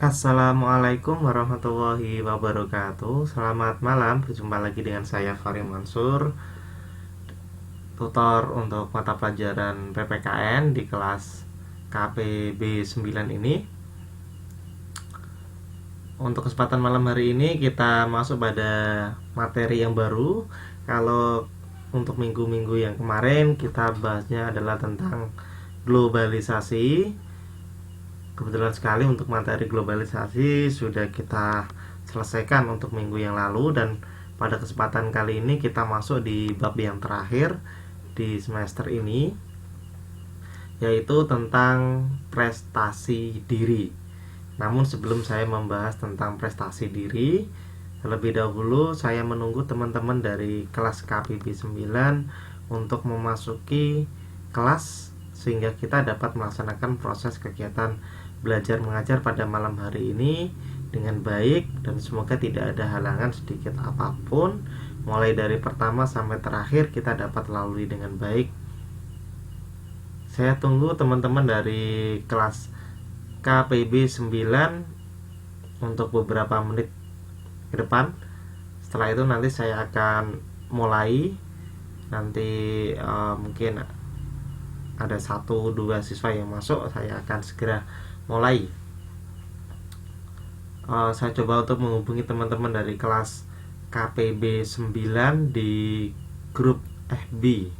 Assalamualaikum warahmatullahi wabarakatuh. Selamat malam, berjumpa lagi dengan saya Fahri Mansur, tutor untuk mata pelajaran PPKN di kelas KPB 9 ini. Untuk kesempatan malam hari ini kita masuk pada materi yang baru. Kalau untuk minggu-minggu yang kemarin kita bahasnya adalah tentang globalisasi. Kebetulan sekali untuk materi globalisasi sudah kita selesaikan untuk minggu yang lalu, dan pada kesempatan kali ini kita masuk di bab yang terakhir di semester ini, yaitu tentang prestasi diri. Namun sebelum saya membahas tentang prestasi diri, terlebih dahulu saya menunggu teman-teman dari kelas KPB 9 untuk memasuki kelas sehingga kita dapat melaksanakan proses kegiatan belajar mengajar pada malam hari ini dengan baik, dan semoga tidak ada halangan sedikit apapun. Mulai dari pertama sampai terakhir kita dapat lalui dengan baik. Saya tunggu teman-teman dari kelas KPB 9 untuk beberapa menit ke depan. Setelah itu nanti saya akan mulai. Nanti mungkin ada 1-2 siswa yang masuk, saya akan segera mulai. Saya coba untuk menghubungi teman-teman dari kelas KPB 9 di grup FB.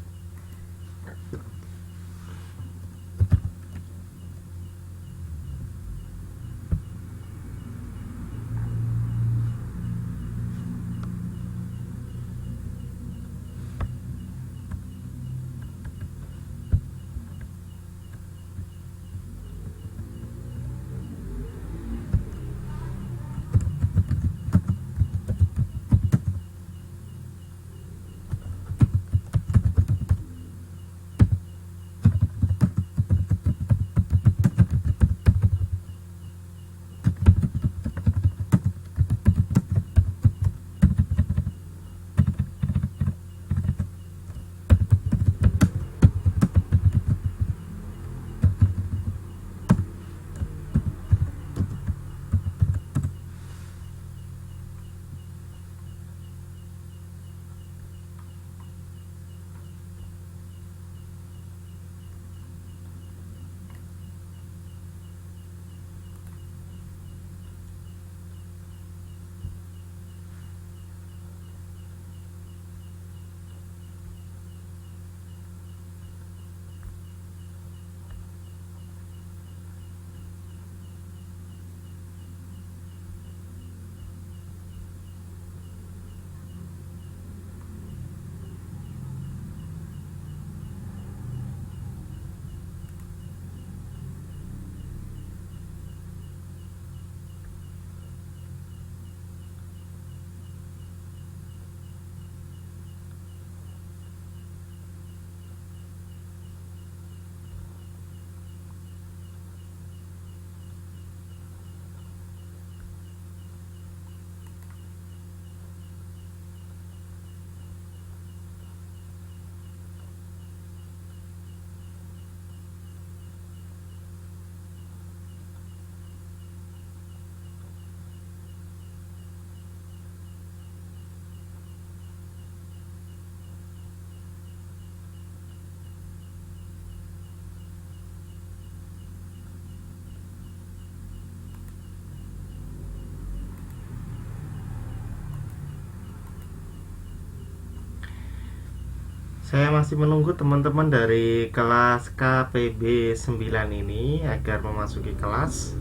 Saya masih menunggu teman-teman dari kelas KPB 9 ini agar memasuki kelas,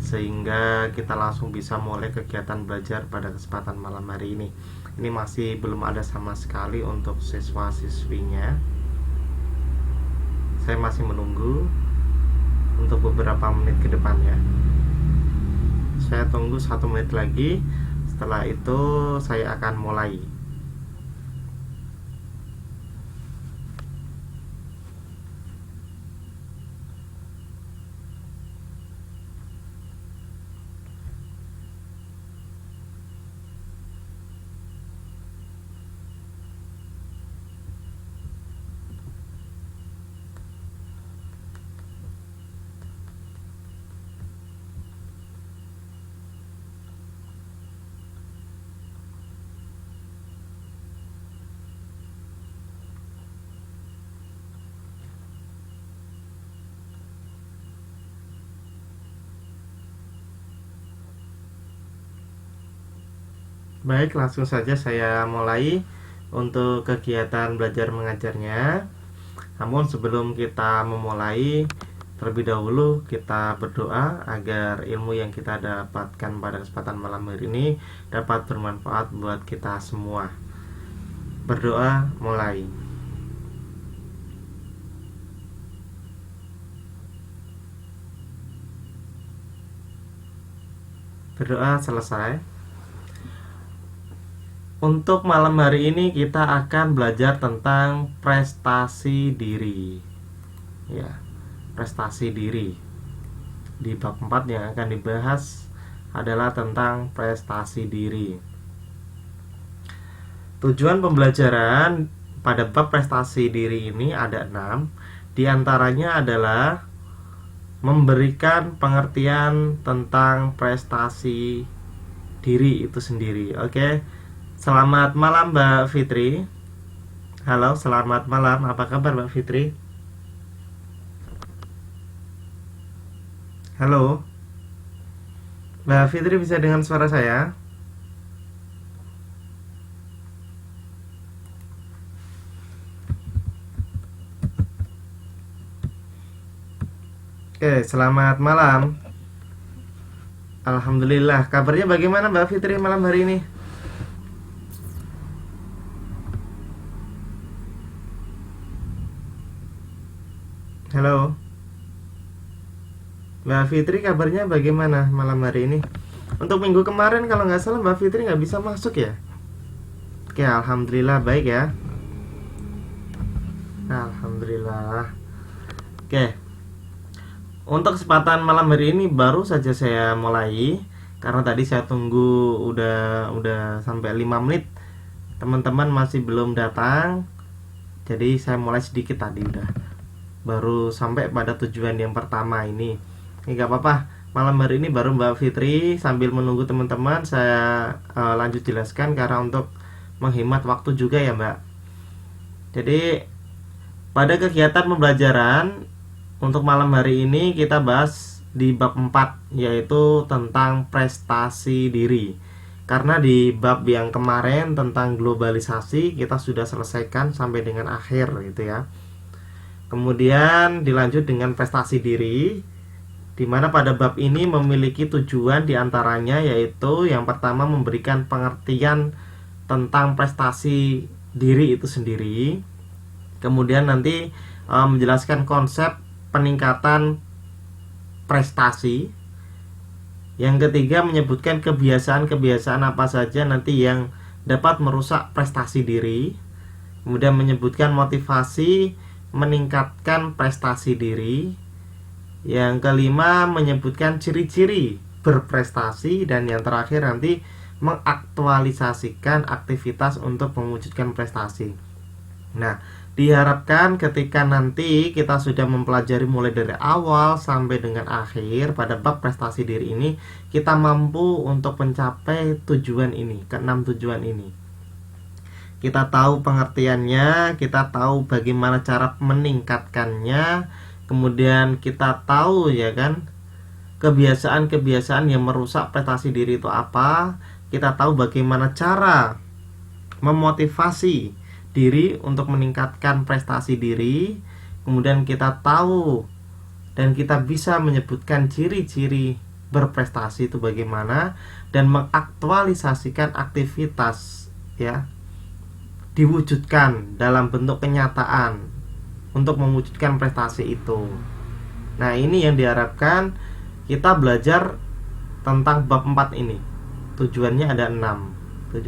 sehingga kita langsung bisa mulai kegiatan belajar pada kesempatan malam hari ini. Ini masih belum ada sama sekali untuk siswa-siswinya. Saya masih menunggu untuk beberapa menit ke depannya. Saya tunggu 1 menit lagi. Setelah itu saya akan mulai. Baik, langsung saja saya mulai untuk kegiatan belajar mengajarnya. Namun sebelum kita memulai, terlebih dahulu kita berdoa agar ilmu yang kita dapatkan pada kesempatan malam hari ini dapat bermanfaat buat kita semua. Berdoa mulai. Berdoa selesai. Untuk malam hari ini kita akan belajar tentang prestasi diri. Ya, prestasi diri. Di bab 4 yang akan dibahas adalah tentang prestasi diri. Tujuan pembelajaran pada bab prestasi diri ini ada 6. Di antaranya adalah memberikan pengertian tentang prestasi diri itu sendiri. Oke. Selamat malam Mbak Fitri. Halo, selamat malam. Apa kabar Mbak Fitri? Halo. Mbak Fitri bisa dengar suara saya? Oke, selamat malam. Alhamdulillah. Kabarnya bagaimana Mbak Fitri malam hari ini? Halo Mbak Fitri, kabarnya bagaimana malam hari ini? Untuk minggu kemarin kalau nggak salah Mbak Fitri nggak bisa masuk ya? Oke, alhamdulillah baik ya. Alhamdulillah. Oke, untuk kesempatan malam hari ini baru saja saya mulai, karena tadi saya tunggu udah sampai 5 menit. Teman-teman masih belum datang. Jadi saya mulai sedikit tadi udah. Baru sampai pada tujuan yang pertama ini. Ini gak apa-apa. Malam hari ini baru Mbak Fitri. Sambil menunggu teman-teman, saya lanjut jelaskan karena untuk menghemat waktu juga ya Mbak. Jadi pada kegiatan pembelajaran untuk malam hari ini kita bahas di bab 4, yaitu tentang prestasi diri. Karena di bab yang kemarin tentang globalisasi kita sudah selesaikan sampai dengan akhir gitu ya. Kemudian dilanjut dengan prestasi diri, di mana pada bab ini memiliki tujuan diantaranya yaitu yang pertama memberikan pengertian tentang prestasi diri itu sendiri. Kemudian nanti menjelaskan konsep peningkatan prestasi. Yang ketiga menyebutkan kebiasaan-kebiasaan apa saja nanti yang dapat merusak prestasi diri. Kemudian menyebutkan motivasi meningkatkan prestasi diri. Yang kelima menyebutkan ciri-ciri berprestasi, dan yang terakhir nanti mengaktualisasikan aktivitas untuk mewujudkan prestasi. Nah, diharapkan ketika nanti kita sudah mempelajari mulai dari awal sampai dengan akhir pada bab prestasi diri ini, kita mampu untuk mencapai tujuan ini, ke-6 tujuan ini. Kita tahu pengertiannya, kita tahu bagaimana cara meningkatkannya, kemudian kita tahu ya kan kebiasaan-kebiasaan yang merusak prestasi diri itu apa. Kita tahu bagaimana cara memotivasi diri untuk meningkatkan prestasi diri. Kemudian kita tahu dan kita bisa menyebutkan ciri-ciri berprestasi itu bagaimana, dan mengaktualisasikan aktivitas ya diwujudkan dalam bentuk kenyataan untuk mewujudkan prestasi itu. Nah, ini yang diharapkan kita belajar tentang bab 4 ini. Tujuannya ada 6.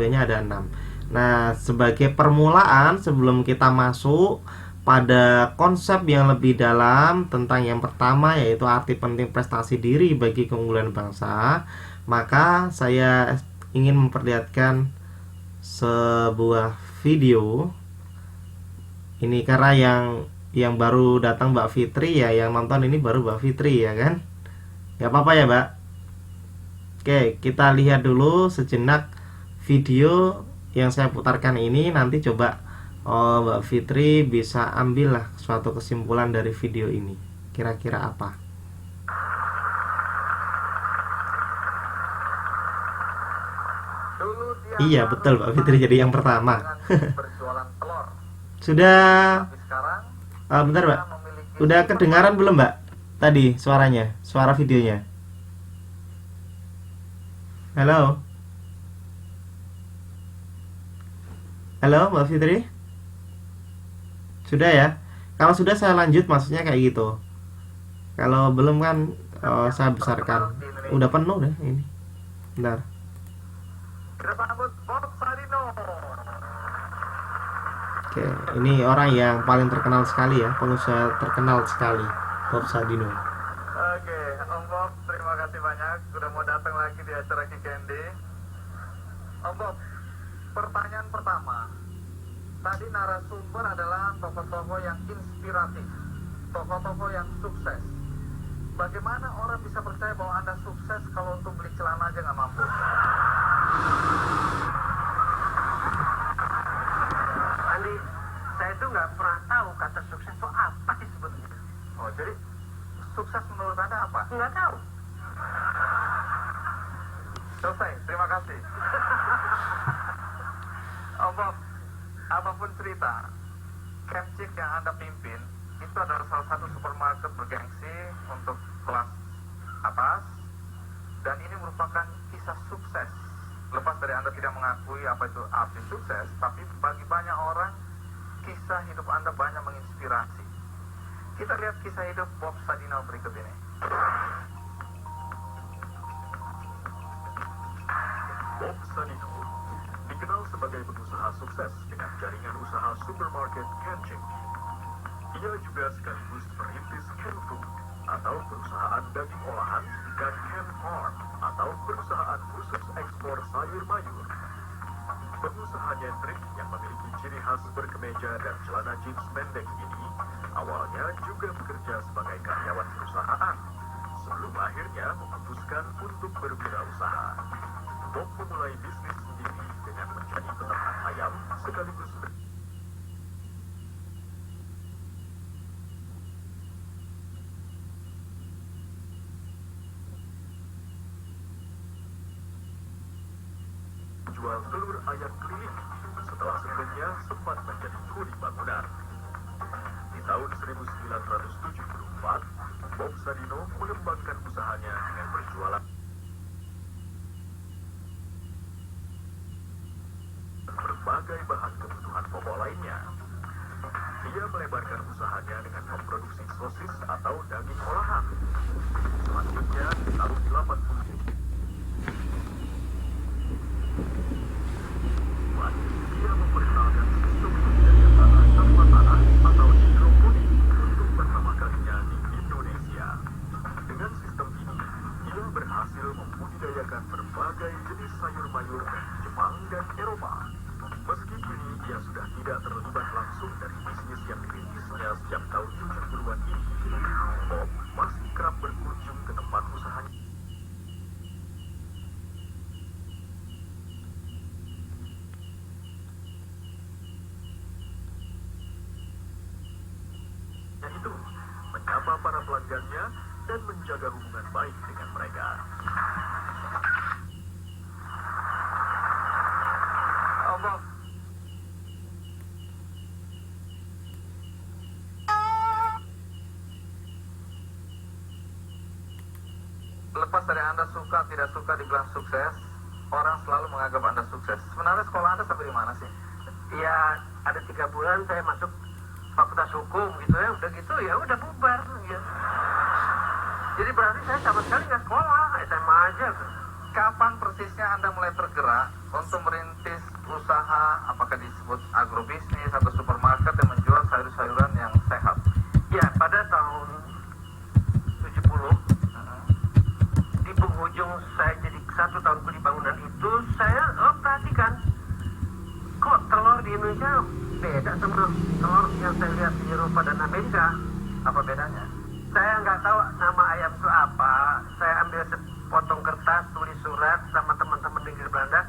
Nah, sebagai permulaan sebelum kita masuk pada konsep yang lebih dalam tentang yang pertama, yaitu arti penting prestasi diri bagi keunggulan bangsa, maka saya ingin memperlihatkan sebuah video ini karena yang baru datang Mbak Fitri ya, yang nonton ini baru Mbak Fitri ya kan. Gak apa-apa ya Mbak. Oke, kita lihat dulu sejenak video yang saya putarkan ini. Nanti coba Mbak Fitri bisa ambillah suatu kesimpulan dari video ini. Kira-kira apa? Dulu dia Iya betul Pak Fitri, jadi yang pertama. berjualan telur. Sudah, Tapi sekarang bentar Mbak. kita memiliki Udah kedengaran belum Mbak? Tadi suaranya, suara videonya. Halo, halo Mbak Fitri. Sudah ya? Kalau sudah saya lanjut, maksudnya kayak gitu. Kalau belum kan saya besarkan. Udah penuh deh ini. Bentar. kita sambut Bob Sadino. Oke, ini orang yang paling terkenal sekali ya, pengusaha terkenal sekali, Bob Sadino. Oke, Om Bob, terima kasih banyak sudah mau datang lagi di acara Kikendi. Om Bob, pertanyaan pertama. Tadi narasumber adalah tokoh-tokoh yang inspiratif, tokoh-tokoh yang sukses. Bagaimana orang bisa percaya bahwa Anda sukses kalau untuk beli celana aja nggak mampu? Andi, saya itu nggak pernah tahu kata sukses itu apa sih sebetulnya. Oh, jadi sukses menurut Anda apa? Nggak tahu. Selesai, terima kasih. Om Bob, apapun cerita, Kemcik yang Anda pimpin itu adalah salah satu supermarket bergengsi untuk kelas atas, dan ini merupakan kisah sukses. Lepas dari Anda tidak mengakui apa itu arti sukses, tapi bagi banyak orang kisah hidup Anda banyak menginspirasi. Kita lihat kisah hidup Bob Sadino berikut ini. Bob Sadino dikenal sebagai pengusaha sukses dengan jaringan usaha supermarket Kenching. Ia juga sekaligus perintis Ken Food atau perusahaan daging olahan dan Ken Farm atau perusahaan khusus ekspor sayur mayur. Pengusaha nyentrik yang memiliki ciri khas berkemeja dan celana jeans pendek ini awalnya juga bekerja sebagai karyawan perusahaan sebelum akhirnya memutuskan untuk berwirausaha. Bob memulai bisnis sendiri dengan menjadi peternak ayam sekaligus jual telur ayam keliling setelah sebelumnya sempat menjadi kuli bangunan. Di tahun 1974, Bob Sadino mengembangkan usahanya dengan berjualan berbagai bahan kebutuhan pokok lainnya. Ia melebarkan usahanya dengan memproduksi sosis atau daging olahan. Selanjutnya, di tahun 80, ia memperkenalkan sistem budidaya tanah tanpa tanah atau hidroponik untuk pertama kalinya di Indonesia. Dengan sistem ini, ia berhasil membudidayakan berbagai jenis sayur mayur dari Jepang dan Eropa. Meski kini ia sudah tidak terlibat langsung dari bisnis yang dirintisnya sejak tahun 70-an ini, Bob masih kerap berkunjung ke tempat usahanya. Itu menyapa para pelanggannya dan menjaga hubungan baik dengan mereka. Om Bob, lepas dari Anda suka tidak suka dibilang sukses, orang selalu menganggap Anda sukses. Sebenarnya sekolah Anda sampai di mana sih? Ya ada 3 bulan saya masuk fakultas hukum gitu ya, udah gitu ya udah bubar ya. Jadi berarti saya sama sekali nggak sekolah, SMA aja. Kapan persisnya Anda mulai tergerak untuk merintis usaha, apakah disebut agrobisnis atau supermarket yang menjual sayur-sayuran yang sehat? Ya pada tahun 70 di penghujung saya jadi 1 tahun kuli bangunan itu saya perhatikan kok telur di Indonesia beda sama telur yang saya lihat di Eropa dan Amerika. Apa bedanya? Saya nggak tahu nama ayam itu apa. Saya ambil sepotong kertas, tulis surat sama teman-teman di Belanda,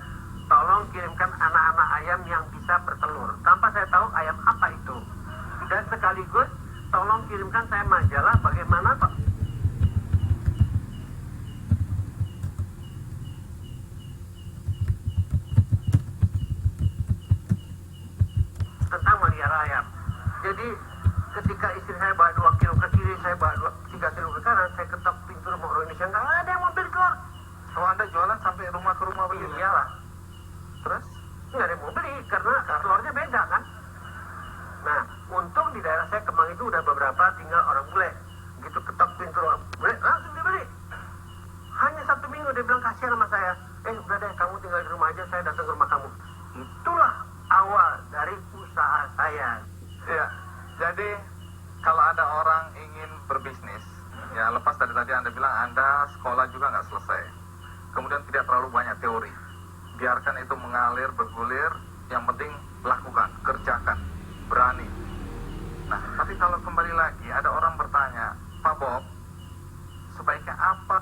tolong kirimkan anak-anak ayam yang bisa bertelur. Tanpa saya tahu ayam apa itu. Dan sekaligus tolong kirimkan saya majalah bagaimana Pak. darah ayam. Jadi ketika istri saya bawa 2 kilo ke kiri, saya bawa 3 kilo ke kanan, saya ketok pintu rumah orang Indonesia, nggak ada yang mobil keluar. Oh, Anda jualan sampai rumah ke rumah begitu? Iyalah, Terus? nggak ada yang mau beli karena keluarnya beda kan. Nah, untung di daerah saya Kemang itu udah beberapa tinggal orang bule. Gitu ketok pintu orang bule, langsung dibeli. Hanya 1 minggu dia bilang kasihan sama saya. Udah deh, kamu tinggal di rumah aja, saya datang ke rumah kamu. Itulah awal dari usaha saya. Iya. Jadi kalau ada orang ingin berbisnis, ya lepas dari tadi Anda bilang Anda sekolah juga nggak selesai. Kemudian tidak terlalu banyak teori. Biarkan itu mengalir, bergulir. Yang penting lakukan, kerjakan, berani. Nah, tapi kalau kembali lagi ada orang bertanya, Pak Bob, sebaiknya apa?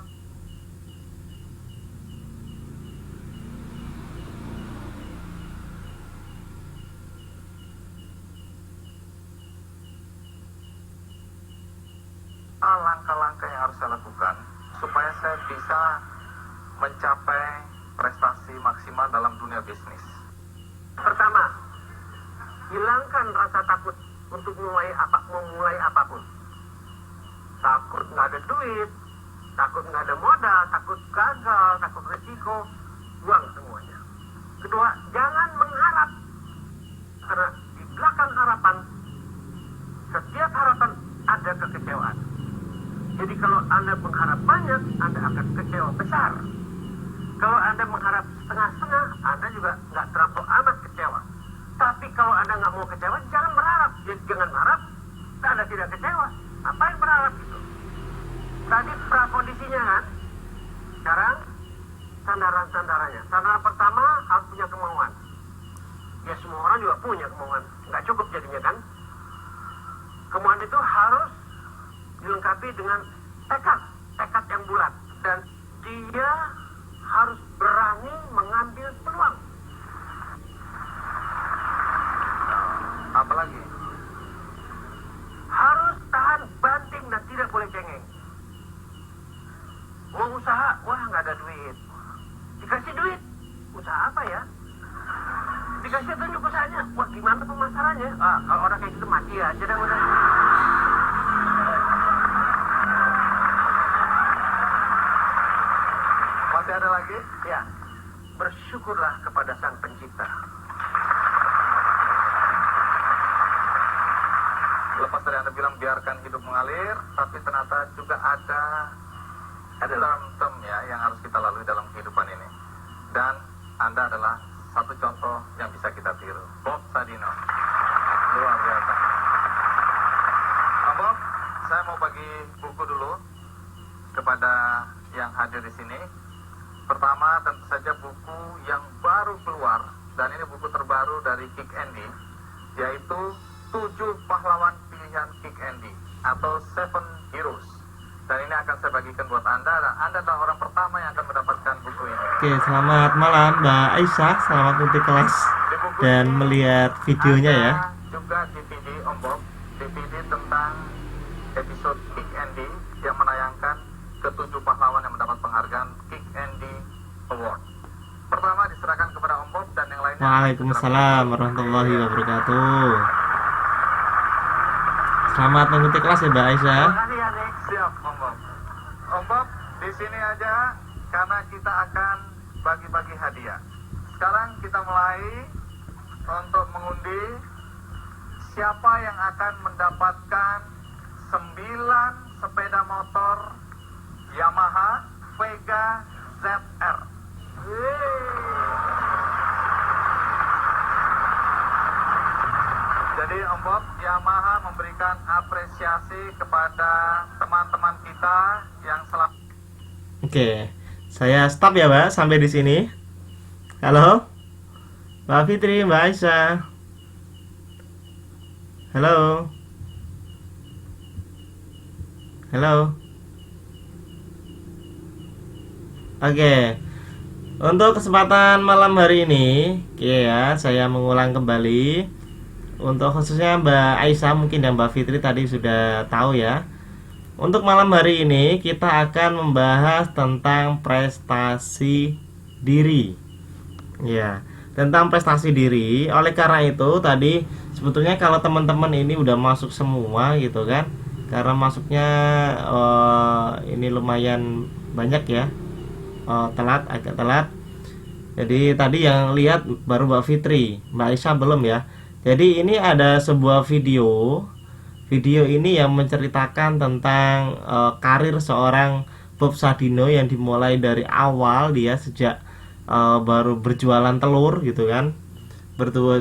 Langkah-langkah yang harus saya lakukan supaya saya bisa mencapai prestasi maksimal dalam dunia bisnis. Pertama, hilangkan rasa takut untuk memulai apapun. Takut nggak ada duit, takut nggak ada modal, takut gagal, takut risiko, buang semuanya. Kedua, jangan mengharap, karena di belakang harapan, setiap harapan ada kekecewaan. Jadi kalau Anda mengharap banyak, Anda akan kecewa besar. Kalau Anda mengharap setengah-setengah, Anda juga nggak terlampau amat kecewa. Tapi kalau Anda nggak mau kecewa, jangan berharap. Jadi jangan berharap, Anda tidak kecewa. Ngapain berharap gitu? Tadi prakondisinya kan? Sekarang sandaran-sandarannya. Sandaran pertama harus punya kemauan. Ya semua orang juga punya kemauan. Nggak cukup jadinya kan? Kemauan itu harus dilengkapi dengan tekad yang bulat. Dan dia harus berani mengambil peluang. Apalagi? Harus tahan banting dan tidak boleh cengeng. Mau usaha, wah nggak ada duit. Dikasih duit, usaha apa ya? Dikasih tunjuk usahanya, wah gimana pemasarannya? Kalau orang kayak gitu mati aja dah udah. Masih ada lagi? Ya, bersyukurlah kepada Sang Pencipta. Lepas dari Anda bilang biarkan hidup mengalir, tapi ternyata juga ada term-term ya yang harus kita lalui dalam kehidupan ini. Dan Anda adalah satu contoh yang bisa kita tiru. Bob Sadino. Luar biasa. Pak Bob, saya mau bagi buku dulu kepada yang hadir di sini. Pertama tentu saja buku yang baru keluar, dan ini buku terbaru dari Kick Andy, yaitu 7 pahlawan pilihan Kick Andy atau 7 Heroes. Dan ini akan saya bagikan buat Anda, dan Anda adalah orang pertama yang akan mendapatkan buku ini. Oke, selamat malam Mbak Aisyah, selamat untuk kelas Di buku dan ini melihat videonya ada ya. juga DVD Om Bob, DVD tentang episode Kick Andy yang menayangkan ke-7 pahlawan yang mendapat penghargaan Kick Andy Award. Pertama diserahkan kepada Om Bob dan yang lainnya. Waalaikumsalam warahmatullahi wabarakatuh. Selamat mengikuti kelas ya Mbak Aisyah. Terima kasih Adik. Siap, Om Bob. Om Bob, di sini aja karena kita akan bagi-bagi hadiah. Sekarang kita mulai untuk mengundi siapa yang akan mendapatkan 9 sepeda motor Yamaha Vega ZR. Jadi Om Bob, Yamaha memberikan apresiasi kepada teman-teman kita yang selama. Oke, saya stop ya Mbak sampai di sini. Halo, Mbak Fitri, Mbak Aisyah. Halo. Halo. Oke, untuk kesempatan malam hari ini, ya saya mengulang kembali. Untuk khususnya Mbak Aisyah mungkin dan Mbak Fitri tadi sudah tahu ya. Untuk malam hari ini kita akan membahas tentang prestasi diri. Ya, tentang prestasi diri. Oleh karena itu tadi sebetulnya kalau teman-teman ini udah masuk semua gitu kan, karena masuknya ini lumayan banyak ya, agak telat. Jadi tadi yang lihat baru Mbak Fitri, Mbak Aisyah belum ya. Jadi ini ada sebuah video ini yang menceritakan tentang karir seorang Bob Sadino yang dimulai dari awal dia sejak baru berjualan telur gitu kan,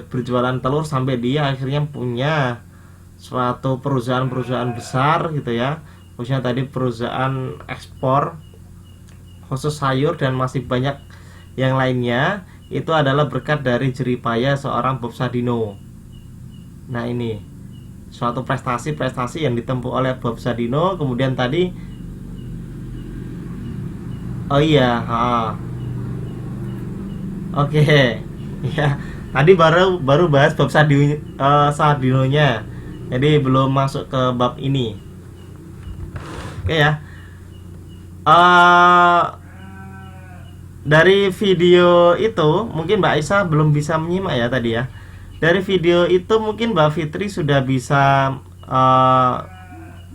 berjualan telur sampai dia akhirnya punya suatu perusahaan besar gitu ya, khususnya tadi perusahaan ekspor khusus sayur dan masih banyak yang lainnya. Itu adalah berkat dari jeripaya seorang Bob Sadino. Nah ini suatu prestasi yang ditempuh oleh Bob Sadino. Kemudian tadi oke. Ya, tadi baru bahas Bob Sadinonya. Jadi belum masuk ke bab ini. Oke ya. Dari video itu mungkin Mbak Aisyah belum bisa menyimak ya tadi ya. Dari video itu mungkin Mbak Fitri sudah bisa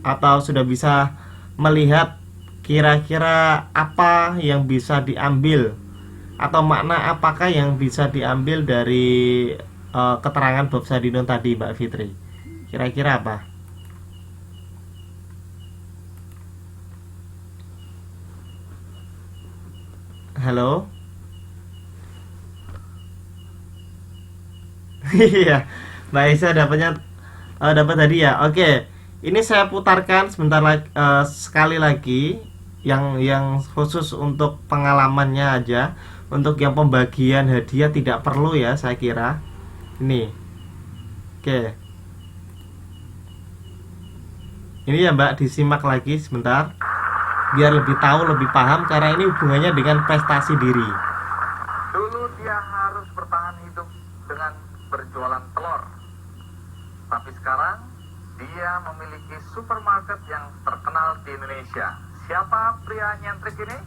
atau sudah bisa melihat kira-kira apa yang bisa diambil atau makna apakah yang bisa diambil dari keterangan Bob Sadino tadi, Mbak Fitri. Kira-kira apa? Halo. Iya, Mbak Aisyah dapat tadi ya. Oke, ini saya putarkan sebentar lagi, sekali lagi yang khusus untuk pengalamannya aja. Untuk yang pembagian hadiah tidak perlu ya, saya kira. Ini, oke. Ini ya Mbak, disimak lagi sebentar biar lebih tahu, lebih paham, karena ini hubungannya dengan prestasi diri. Dulu dia harus bertahan hidup dengan berjualan telur. Tapi sekarang dia memiliki supermarket yang terkenal di Indonesia. Siapa pria nyentrik ini?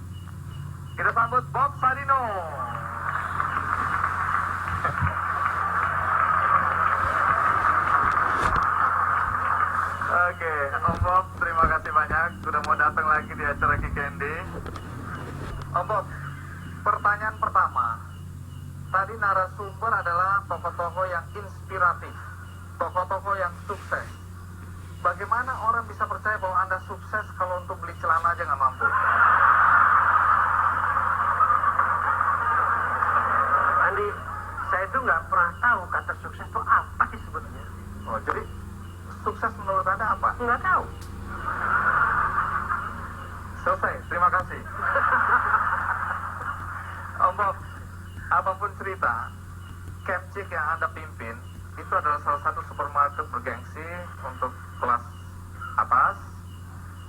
Kita sambut Bob Sadino. Oke, Om Bob, terima kasih banyak sudah mau datang lagi di acara Kikendi. Om Bob, pertanyaan pertama. Tadi narasumber adalah tokoh-tokoh yang inspiratif, tokoh-tokoh yang sukses. Bagaimana orang bisa percaya bahwa Anda sukses kalau untuk beli celana aja nggak mampu? Andi, saya itu nggak pernah tahu kata sukses itu apa sih sebetulnya. Oh, jadi sukses menurut Anda apa? Nggak tahu. Selesai, terima kasih. Om Bob, apapun cerita, Kemcik yang Anda pimpin itu adalah salah satu supermarket bergengsi untuk kelas atas,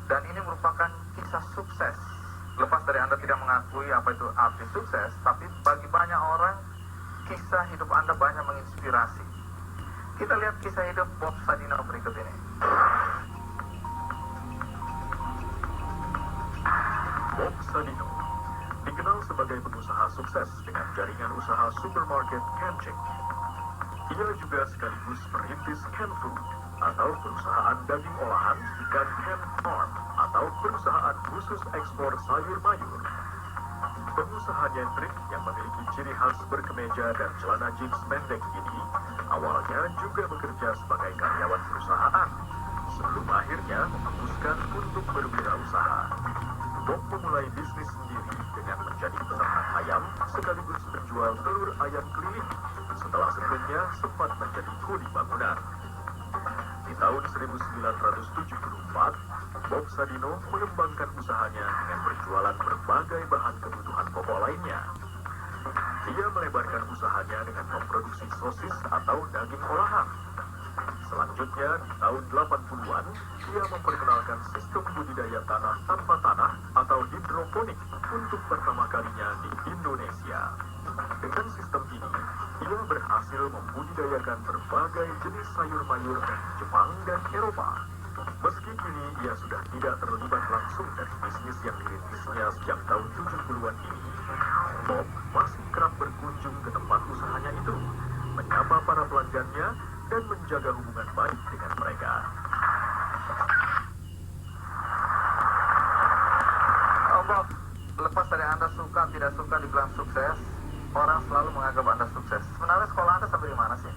dan ini merupakan kisah sukses. Lepas dari Anda tidak mengakui apa itu arti sukses, tapi bagi banyak orang kisah hidup Anda banyak menginspirasi. Kita lihat kisah hidup Bob Sadino berikut ini. Bob Sadino dikenal sebagai pengusaha sukses dengan jaringan usaha supermarket Kemcik. Ia juga sekaligus perintis Ken Food atau perusahaan daging olahan ikan Ken Farm atau perusahaan khusus ekspor sayur mayur. Pengusaha nyentrik yang memiliki ciri khas berkemeja dan celana jeans pendek ini awalnya juga bekerja sebagai karyawan perusahaan sebelum akhirnya memutuskan untuk berwirausaha. Bob memulai bisnis sendiri dengan menjadi peternak ayam sekaligus menjual telur ayam keliling setelah sebelumnya sempat menjadi kuli bangunan. Di tahun 1974, Bob Sadino mengembangkan usahanya dengan berjualan berbagai bahan kebutuhan pokok lainnya. Dia melebarkan usahanya dengan memproduksi sosis atau daging olahan. Selanjutnya, di tahun 80-an, dia memperkenalkan sistem budidaya tanah tanpa tanah atau hidroponik untuk pertama kalinya di Indonesia. Dengan sistem ini, ia berhasil membudidayakan berbagai jenis sayur mayur dari Jepang dan Eropa. Meski kini ia sudah tidak terlibat langsung dari bisnis yang dirintisnya sejak tahun 70-an ini, Bob masih kerap berkunjung ke tempat usahanya itu, menyapa para pelanggannya dan menjaga hubungan baik dengan mereka. Oh Bob, lepas dari Anda suka tidak suka dibilang sukses, orang selalu menganggap Anda sukses. Sebenarnya sekolah Anda sampai di mana sih?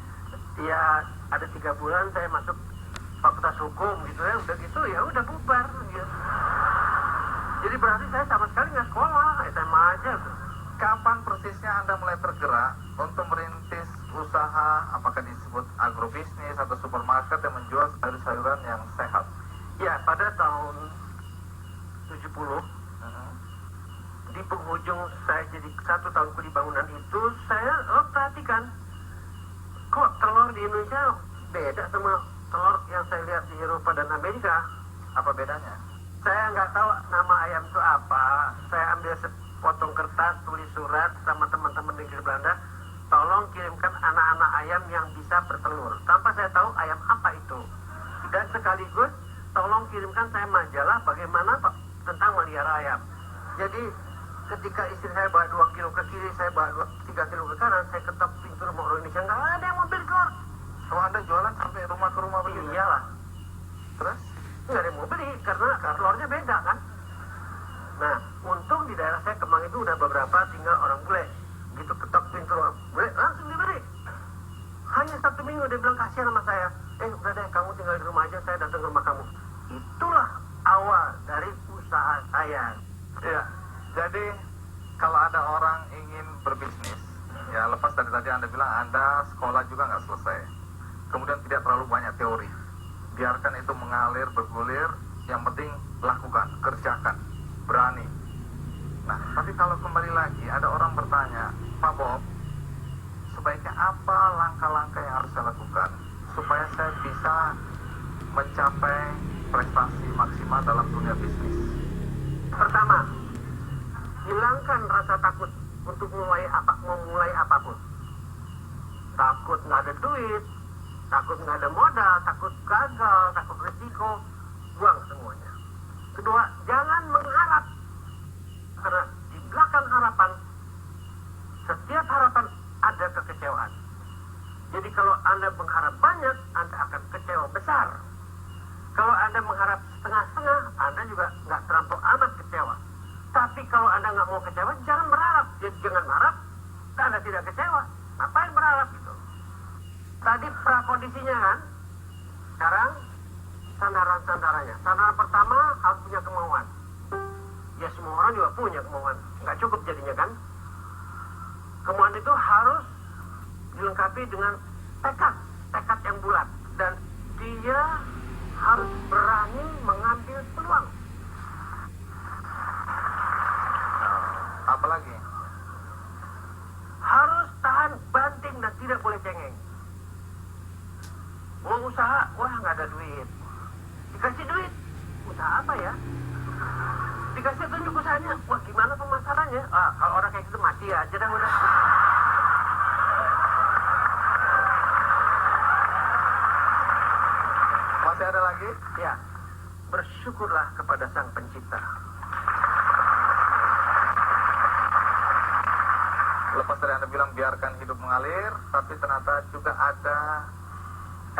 Ya ada 3 bulan saya masuk fakultas hukum gitu ya, udah gitu ya udah bubar gitu. Jadi berarti saya sama sekali nggak sekolah, SMA aja tuh. Kapan persisnya Anda mulai tergerak untuk merintis usaha, apakah disebut agrobisnis atau supermarket yang menjual sayur-sayuran yang sehat? Ya pada tahun 70 di penghujung saya jadi 1 tahun kuli bangunan itu saya perhatikan kok telur di Indonesia beda sama telur yang saya lihat di Eropa dan Amerika. Apa bedanya? Saya nggak tahu nama ayam itu apa. Saya ambil sepotong kertas, tulis surat sama teman-teman di negeri Belanda, tolong kirimkan anak-anak ayam yang bisa bertelur. Tanpa saya tahu ayam apa itu. Dan sekaligus tolong kirimkan saya majalah bagaimana tentang melihara ayam. Jadi ketika istri saya bawa 2 kilo ke kiri, saya bawa 3 kilo ke kanan, saya ketok pintu rumah orang Indonesia, nggak ada yang mobil keluar. Oh, Anda jualan sampai rumah ke rumah begitu? Iyalah, Terus? nggak ada yang mau beli karena telurnya beda kan. Nah, untung di daerah saya Kemang itu udah beberapa tinggal orang bule. Gitu ketok pintu orang bule, langsung dibeli. Hanya 1 minggu dia bilang kasihan sama saya. Udah deh, kamu tinggal di rumah aja, saya datang ke rumah kamu. Itulah awal dari usaha saya. Iya. Jadi kalau ada orang ingin berbisnis, ya lepas dari tadi Anda bilang Anda sekolah juga nggak selesai, kemudian tidak terlalu banyak teori, biarkan itu mengalir, bergulir, yang penting lakukan, kerjakan, berani. Nah, tapi kalau kembali lagi ada orang bertanya, Pak Bob, sebaiknya apa langkah-langkah yang harus saya lakukan supaya saya bisa mencapai prestasi maksimal dalam dunia bisnis? Pertama, hilangkan rasa takut untuk memulai apapun. Takut nggak ada duit, takut nggak ada modal, takut gagal, takut risiko, buang semuanya. Kedua, jangan mengharap, karena di belakang harapan, setiap harapan ada kekecewaan. Jadi kalau Anda mengharap banyak, Anda akan kecewa besar. Kalau Anda mengharap setengah-setengah, Anda juga nggak terlampau amat kecewa. Tapi kalau Anda nggak mau kecewa, jangan berharap. Jadi jangan berharap, Anda tidak kecewa. Ngapain berharap gitu? Tadi prakondisinya kan, sekarang sandaran-sandarannya. Sandaran pertama harus punya kemauan. Ya semua orang juga punya kemauan. Nggak cukup jadinya kan. Kemauan itu harus dilengkapi dengan tekad yang bulat. Dan dia harus berani mengambil peluang. Apalagi? Harus tahan banting dan tidak boleh cengeng. Mau usaha, wah nggak ada duit. Dikasih duit, usaha apa ya? Dikasih tunjuk usahanya, wah gimana pemasarannya? Kalau orang kayak gitu mati aja dah udah. Masih ada lagi? Ya, bersyukurlah kepada Sang Pencipta. Lepas dari Anda bilang biarkan hidup mengalir, tapi ternyata juga ada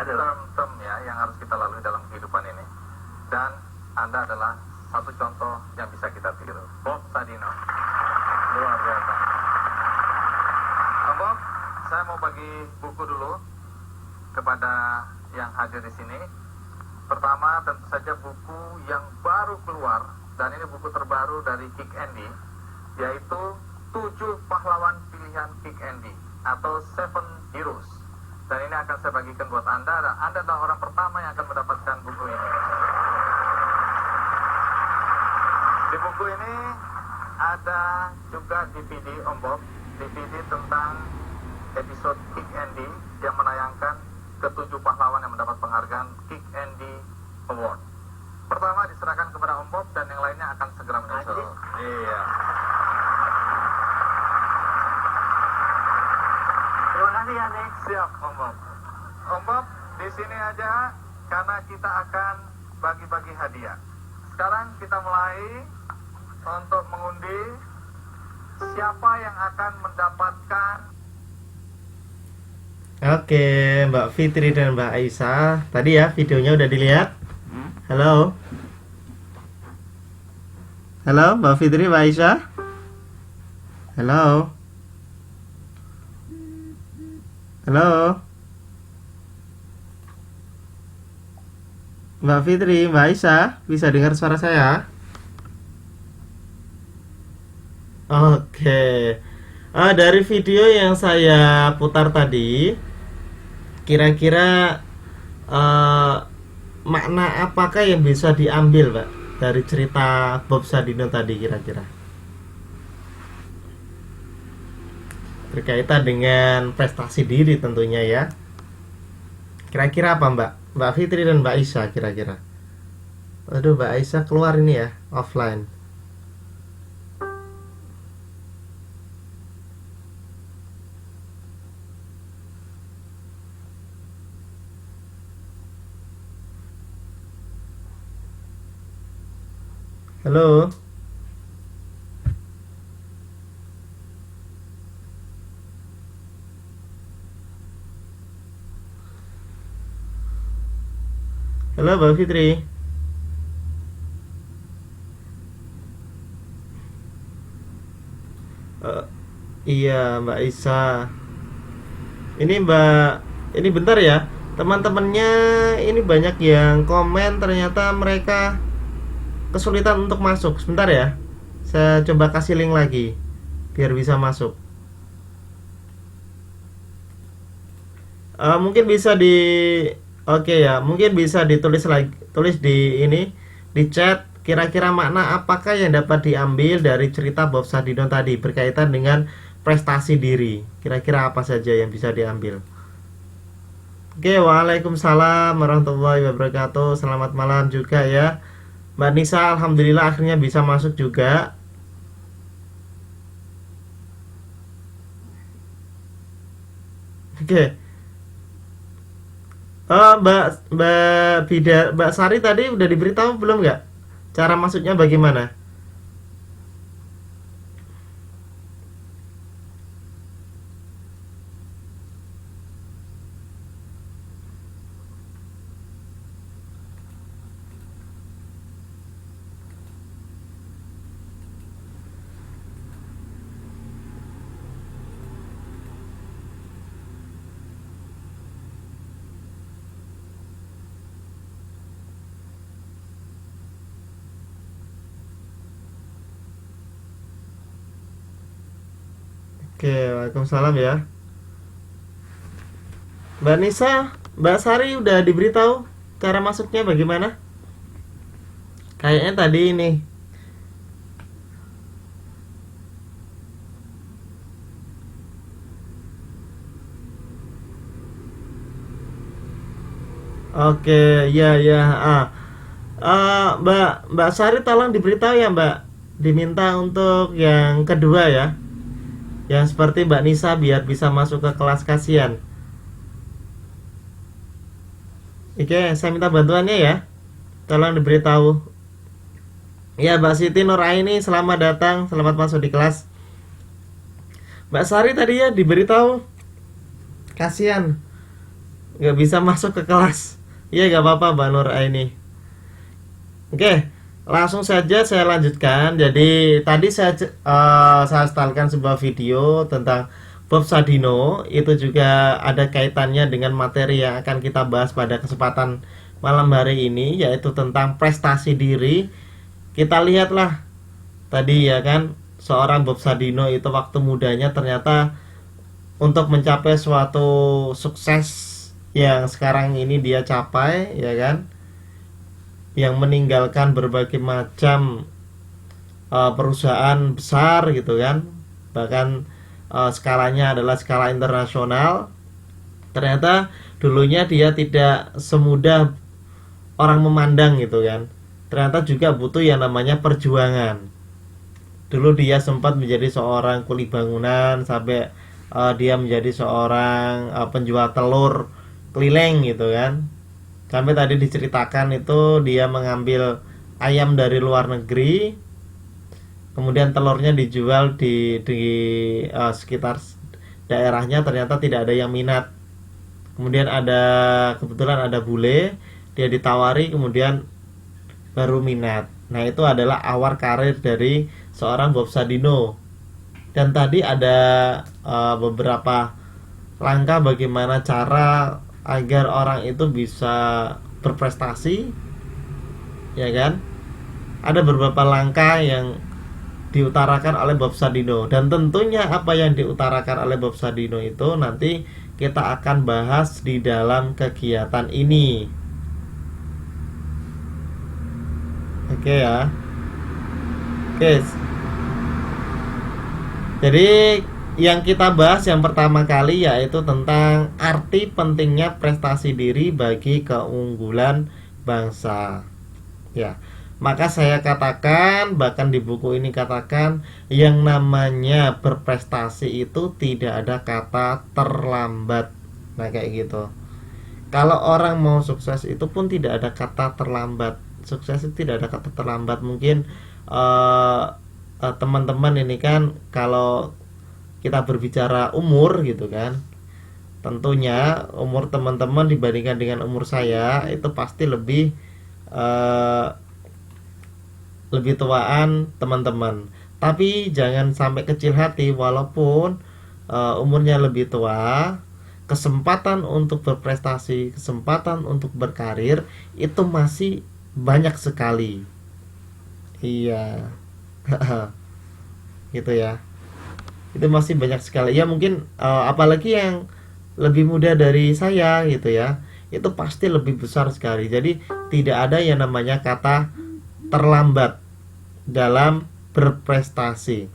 term-term ya yang harus kita lalui dalam kehidupan ini. Dan Anda adalah satu contoh yang bisa kita tiru. Bob Sadino, luar biasa. Bob, saya mau bagi buku dulu kepada yang hadir di sini. Pertama tentu saja buku yang baru keluar, dan ini buku terbaru dari Kick Andy, yaitu 7 pahlawan pilihan Kick Andy atau 7 Heroes. Dan ini akan saya bagikan buat Anda, dan Anda adalah orang pertama yang akan mendapatkan buku ini. Di buku ini ada juga DVD Om Bob, DVD tentang episode Kick Andy yang menayangkan ke-7 pahlawan yang mendapat penghargaan Kick Andy Award. Pertama diserahkan kepada Om Bob dan yang lainnya akan segera menyusul. Iya. Terima kasih ya, Nek. Siap, Om Bob. Om Bob, di sini aja karena kita akan bagi-bagi hadiah. Sekarang kita mulai untuk mengundi siapa yang akan mendapatkan. Oke, Mbak Fitri dan Mbak Aisyah. Tadi ya videonya udah dilihat. Halo. Halo, Mbak Fitri, Mbak Aisyah. Halo. Halo. Mbak Fitri, Mbak Aisyah, bisa dengar suara saya? Oke. Dari video yang saya putar tadi, kira-kira makna apakah yang bisa diambil, Pak, dari cerita Bob Sadino tadi kira-kira? Berkaitan dengan prestasi diri tentunya ya. Kira-kira apa, Mbak? Mbak Fitri dan Mbak Aisyah kira-kira. Aduh, Mbak Aisyah keluar ini ya, offline. Halo. Halo, Mbak Fitri. Iya, Mbak Isa. Ini bentar ya. Teman-temannya ini banyak yang komen, ternyata mereka kesulitan untuk masuk. Sebentar ya. Saya coba kasih link lagi biar bisa masuk. Mungkin bisa Oke ya, mungkin bisa ditulis lagi, tulis di ini, di chat, kira-kira makna apakah yang dapat diambil dari cerita Bob Sadino tadi berkaitan dengan prestasi diri. Kira-kira apa saja yang bisa diambil. Oke, waalaikumsalam warahmatullahi wabarakatuh. Selamat malam juga ya, Mbak Nisa. Alhamdulillah akhirnya bisa masuk juga. Oke. Mbak Sari tadi udah diberitahu belum nggak? Cara masuknya bagaimana? Oke, waalaikumsalam ya. Mbak Nisa, Mbak Sari udah diberitahu cara masuknya bagaimana? Kayaknya tadi ini. Oke, ya ya. Mbak Sari tolong diberitahu ya, Mbak. Diminta untuk yang kedua ya. Yang seperti Mbak Nisa biar bisa masuk ke kelas kasihan. Oke, saya minta bantuannya ya. Tolong diberitahu. Ya, Mbak Siti Nuraini, selamat datang, selamat masuk di kelas. Mbak Sari tadi ya diberitahu, kasihan nggak bisa masuk ke kelas. Iya, nggak apa-apa Mbak Nuraini. Oke, langsung saja saya lanjutkan. Jadi tadi saya setelkan sebuah video tentang Bob Sadino. Itu juga ada kaitannya dengan materi yang akan kita bahas pada kesempatan malam hari ini, yaitu tentang prestasi diri. Kita lihatlah tadi ya kan, seorang Bob Sadino itu waktu mudanya ternyata untuk mencapai suatu sukses yang sekarang ini dia capai, ya kan, yang meninggalkan berbagai macam perusahaan besar gitu kan, bahkan skalanya adalah skala internasional. Ternyata dulunya dia tidak semudah orang memandang gitu kan, ternyata juga butuh yang namanya perjuangan. Dulu dia sempat menjadi seorang kuli bangunan sampai dia menjadi seorang penjual telur keliling gitu kan. Sampai tadi diceritakan itu dia mengambil ayam dari luar negeri, kemudian telurnya dijual di sekitar daerahnya, ternyata tidak ada yang minat. Kemudian kebetulan ada bule, dia ditawari, kemudian baru minat. Nah, itu adalah awal karir dari seorang Bob Sadino. Dan tadi ada beberapa langkah bagaimana cara agar orang itu bisa berprestasi, ya kan? Ada beberapa langkah yang diutarakan oleh Bob Sadino, dan tentunya apa yang diutarakan oleh Bob Sadino itu nanti kita akan bahas di dalam kegiatan ini. Oke ya. Oke. Jadi yang kita bahas yang pertama kali yaitu tentang arti pentingnya prestasi diri bagi keunggulan bangsa. Ya. Maka saya katakan, bahkan di buku ini katakan, yang namanya berprestasi itu tidak ada kata terlambat. Nah, kayak gitu. Kalau orang mau sukses itu pun tidak ada kata terlambat. Sukses itu tidak ada kata terlambat. Mungkin teman-teman ini kan, kalau kita berbicara umur gitu kan, tentunya umur teman-teman dibandingkan dengan umur saya itu pasti lebih tuaan teman-teman. Tapi jangan sampai kecil hati, walaupun umurnya lebih tua, kesempatan untuk berprestasi, kesempatan untuk berkarir itu masih banyak sekali. Iya. Gitu ya. Itu masih banyak sekali. Ya mungkin apalagi yang lebih muda dari saya gitu ya. Itu pasti lebih besar sekali. Jadi tidak ada yang namanya kata terlambat dalam berprestasi.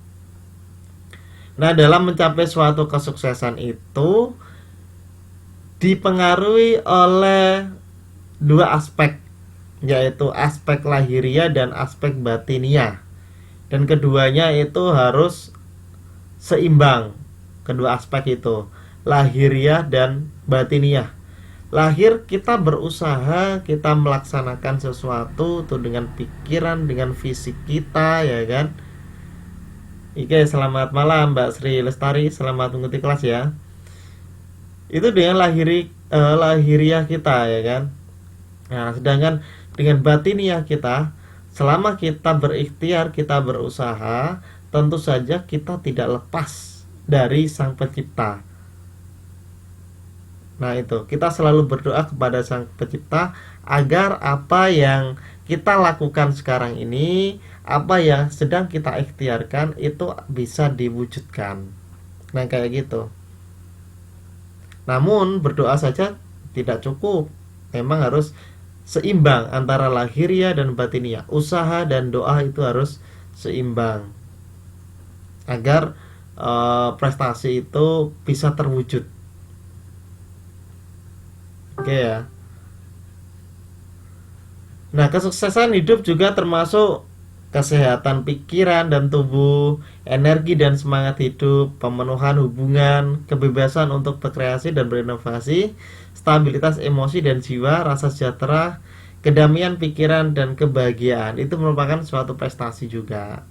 Nah, dalam mencapai suatu kesuksesan itu dipengaruhi oleh dua aspek, yaitu aspek lahiriah dan aspek batiniah. Dan keduanya itu harus seimbang, kedua aspek itu, lahiriah dan batiniah. Lahir kita berusaha, kita melaksanakan sesuatu tuh dengan pikiran, dengan fisik kita, ya kan. Oke, selamat malam Mbak Sri Lestari, selamat mengikuti kelas ya. Itu dengan lahiriah kita, ya kan. Nah, sedangkan dengan batiniah kita, selama kita berikhtiar, kita berusaha, tentu saja kita tidak lepas dari Sang Pencipta. Nah, itu kita selalu berdoa kepada Sang Pencipta agar apa yang kita lakukan sekarang ini, apa yang sedang kita ikhtiarkan itu bisa diwujudkan. Nah, kayak gitu. Namun berdoa saja tidak cukup. Memang harus seimbang antara lahiriah dan batiniah. Usaha dan doa itu harus seimbang agar prestasi itu bisa terwujud. Oke ya. Nah, kesuksesan hidup juga termasuk kesehatan pikiran dan tubuh, energi dan semangat hidup, pemenuhan hubungan, kebebasan untuk berkreasi dan berinovasi, stabilitas emosi dan jiwa, rasa sejahtera, kedamaian pikiran dan kebahagiaan. Itu merupakan suatu prestasi juga.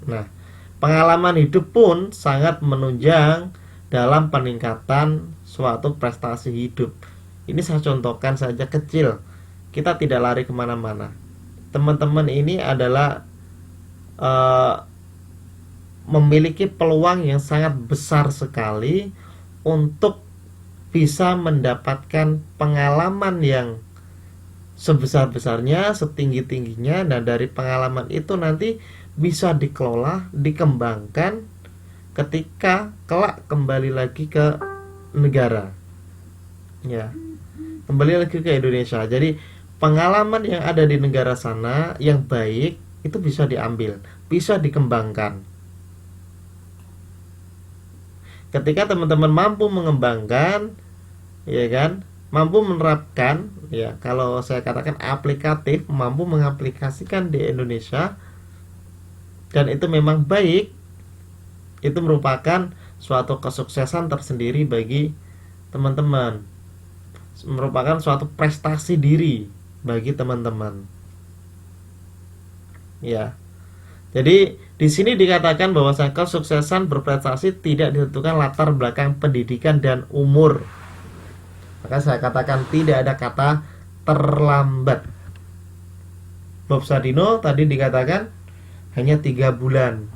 Nah, pengalaman hidup pun sangat menunjang dalam peningkatan suatu prestasi hidup. Ini saya contohkan saja kecil. Kita tidak lari kemana-mana. Teman-teman ini adalah memiliki peluang yang sangat besar sekali untuk bisa mendapatkan pengalaman yang sebesar-besarnya, setinggi-tingginya. Nah, dari pengalaman itu nanti bisa dikelola, dikembangkan ketika kelak kembali lagi ke negara, ya, kembali lagi ke Indonesia. Jadi pengalaman yang ada di negara sana yang baik itu bisa diambil, bisa dikembangkan. Ketika teman-teman mampu mengembangkan, ya kan, mampu menerapkan, ya, kalau saya katakan aplikatif, mampu mengaplikasikan di Indonesia, dan itu memang baik, itu merupakan suatu kesuksesan tersendiri bagi teman-teman. merupakan suatu prestasi diri bagi teman-teman. Ya. Jadi di sini dikatakan bahwa kesuksesan berprestasi tidak ditentukan latar belakang pendidikan dan umur. Maka saya katakan tidak ada kata terlambat. Bob Sadino tadi dikatakan hanya 3 bulan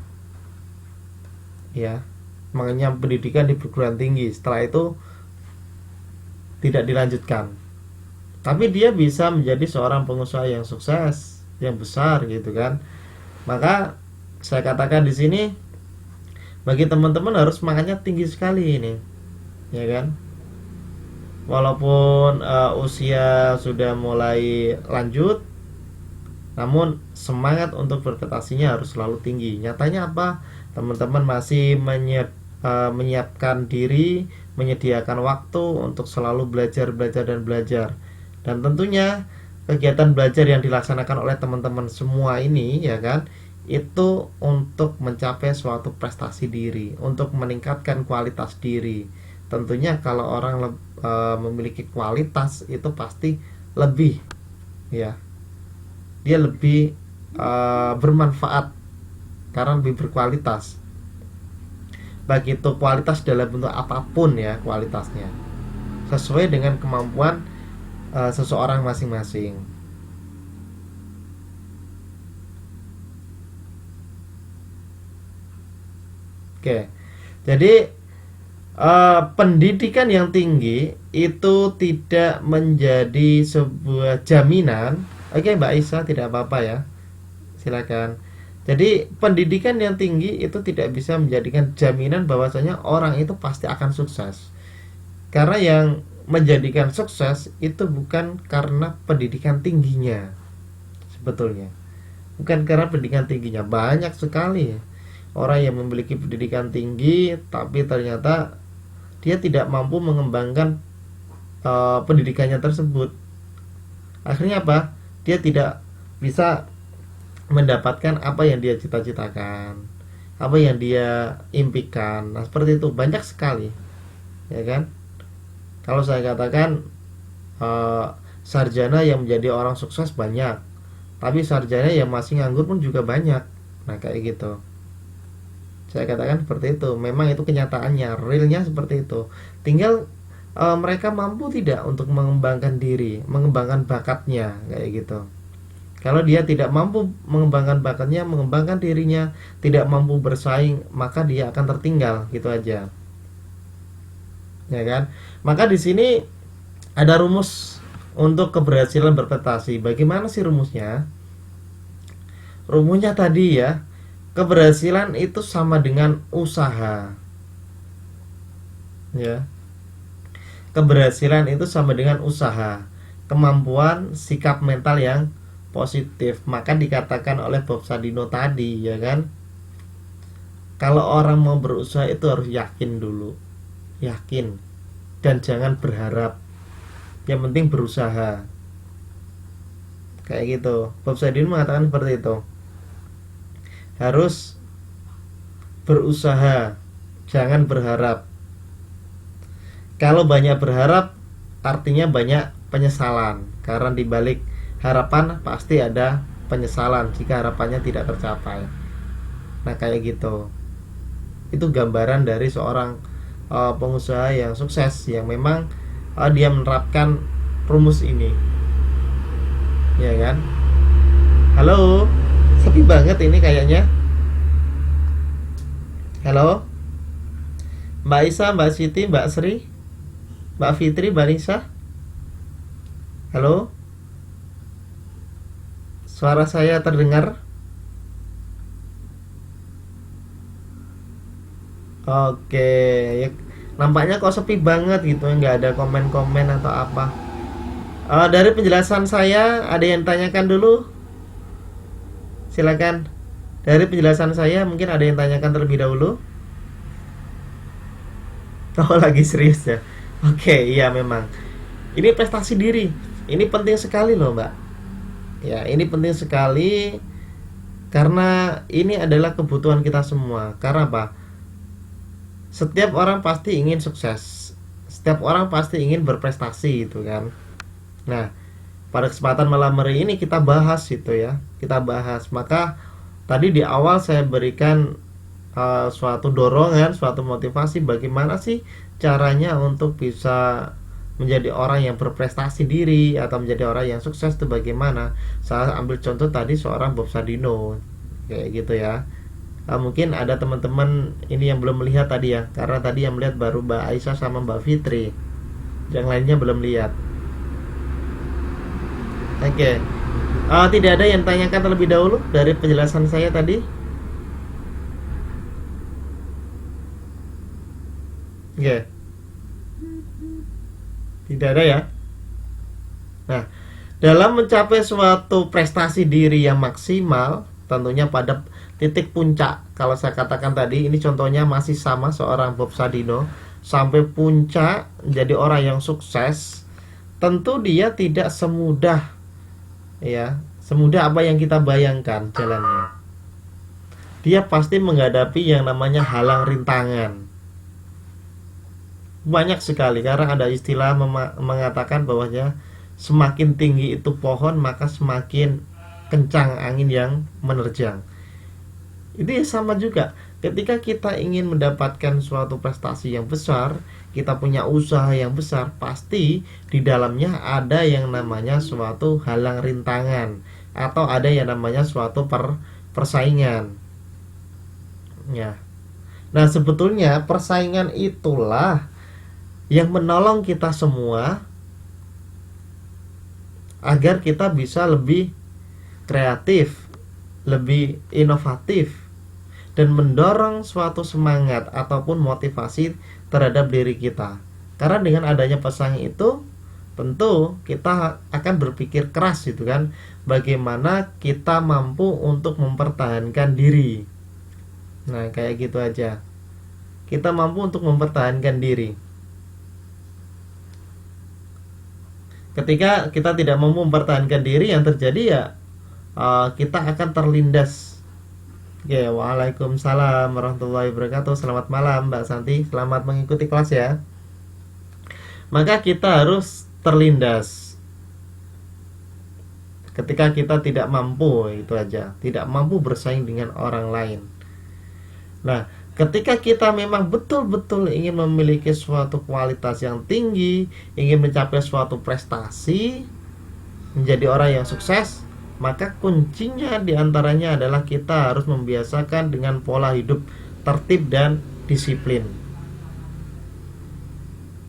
ya mengenyam pendidikan di perguruan tinggi, setelah itu tidak dilanjutkan, tapi dia bisa menjadi seorang pengusaha yang sukses, yang besar gitu kan. Maka saya katakan di sini bagi teman-teman harus semangatnya tinggi sekali ini, ya kan. Walaupun usia sudah mulai lanjut, namun semangat untuk berprestasinya harus selalu tinggi. Nyatanya apa? Teman-teman masih menyiapkan diri, menyediakan waktu untuk selalu belajar dan belajar. Dan tentunya kegiatan belajar yang dilaksanakan oleh teman-teman semua ini, ya kan, itu untuk mencapai suatu prestasi diri, untuk meningkatkan kualitas diri. Tentunya kalau orang memiliki kualitas itu pasti lebih, ya, dia lebih bermanfaat karena lebih berkualitas. Baik itu kualitas dalam bentuk apapun ya kualitasnya, sesuai dengan kemampuan seseorang masing-masing. Oke, jadi pendidikan yang tinggi itu tidak menjadi sebuah jaminan. Oke, Mbak Isa, tidak apa-apa ya, silakan. Jadi pendidikan yang tinggi itu tidak bisa menjadikan jaminan bahwasanya orang itu pasti akan sukses. Karena yang menjadikan sukses itu bukan karena pendidikan tingginya. Sebetulnya bukan karena pendidikan tingginya. Banyak sekali orang yang memiliki pendidikan tinggi tapi ternyata dia tidak mampu mengembangkan pendidikannya tersebut. Akhirnya apa? Dia tidak bisa mendapatkan apa yang dia cita-citakan, apa yang dia impikan. Nah, seperti itu banyak sekali, ya kan. Kalau saya katakan sarjana yang menjadi orang sukses banyak, tapi sarjana yang masih nganggur pun juga banyak. Nah, kayak gitu. Saya katakan seperti itu. Memang itu kenyataannya, realnya seperti itu. Tinggal mereka mampu tidak untuk mengembangkan diri, mengembangkan bakatnya, kayak gitu. Kalau dia tidak mampu mengembangkan bakatnya, mengembangkan dirinya, tidak mampu bersaing, maka dia akan tertinggal, gitu aja. Ya kan? Maka di sini ada rumus untuk keberhasilan berprestasi. Bagaimana sih rumusnya? Rumusnya tadi ya, keberhasilan itu sama dengan usaha. Ya. Keberhasilan itu sama dengan usaha, kemampuan, sikap mental yang positif. Maka dikatakan oleh Bob Sadino tadi, ya kan, kalau orang mau berusaha itu harus yakin dulu, yakin, dan jangan berharap, yang penting berusaha, kayak gitu. Bob Sadino mengatakan seperti itu, harus berusaha, jangan berharap. Kalau banyak berharap artinya banyak penyesalan, karena dibalik harapan pasti ada penyesalan jika harapannya tidak tercapai. Nah, kayak gitu. Itu gambaran dari seorang pengusaha yang sukses, yang memang dia menerapkan rumus ini, ya kan. Halo, sepi banget ini kayaknya. Halo, Mbak Isa, Mbak Siti, Mbak Sri, Mbak Fitri, Mbak Nisa. Halo, suara saya terdengar? Oke, ya, nampaknya kok sepi banget gitu, nggak ada komen-komen atau apa. Dari penjelasan saya, ada yang tanyakan dulu? Silakan. Dari penjelasan saya, mungkin ada yang tanyakan terlebih dahulu. Oh, lagi serius ya? Oke, iya memang. Ini prestasi diri. Ini penting sekali loh, Mbak. Ya, ini penting sekali karena ini adalah kebutuhan kita semua. Karena apa? Setiap orang pasti ingin sukses. Setiap orang pasti ingin berprestasi gitu kan. Nah, pada kesempatan malam hari ini kita bahas itu ya. Kita bahas. Maka tadi di awal saya berikan suatu dorongan, suatu motivasi bagaimana sih caranya untuk bisa menjadi orang yang berprestasi diri atau menjadi orang yang sukses itu bagaimana. Saya ambil contoh tadi seorang Bob Sadino kayak gitu ya. Mungkin ada teman-teman ini yang belum melihat tadi ya, karena tadi yang melihat baru Mbak Aisyah sama Mbak Fitri, yang lainnya belum lihat. Oke. Tidak ada yang tanyakan terlebih dahulu dari penjelasan saya tadi? Oke. Tidak ada ya. Nah, dalam mencapai suatu prestasi diri yang maksimal, tentunya pada titik puncak. Kalau saya katakan tadi, ini contohnya masih sama seorang Bob Sadino, sampai puncak jadi orang yang sukses. Tentu dia tidak semudah apa yang kita bayangkan jalannya. Dia pasti menghadapi yang namanya halang rintangan. Banyak sekali, karena ada istilah mengatakan bahwanya semakin tinggi itu pohon maka semakin kencang angin yang menerjang. Itu ya sama juga. Ketika kita ingin mendapatkan suatu prestasi yang besar, kita punya usaha yang besar, pasti di dalamnya ada yang namanya suatu halang rintangan atau ada yang namanya suatu persaingan. Ya. Nah, sebetulnya persaingan itulah yang menolong kita semua agar kita bisa lebih kreatif, lebih inovatif, dan mendorong suatu semangat ataupun motivasi terhadap diri kita. Karena dengan adanya pesaing itu, tentu kita akan berpikir keras gitu kan, bagaimana kita mampu untuk mempertahankan diri. Nah, kayak gitu aja. Kita mampu untuk mempertahankan diri. Ketika kita tidak mampu mempertahankan diri, yang terjadi ya kita akan terlindas. Oke, waalaikumsalam warahmatullahi wabarakatuh. Selamat malam Mbak Santi, selamat mengikuti kelas ya. Maka kita harus terlindas ketika kita tidak mampu, itu aja, tidak mampu bersaing dengan orang lain. Nah, ketika kita memang betul-betul ingin memiliki suatu kualitas yang tinggi, ingin mencapai suatu prestasi, menjadi orang yang sukses, maka kuncinya diantaranya adalah kita harus membiasakan dengan pola hidup tertib dan disiplin.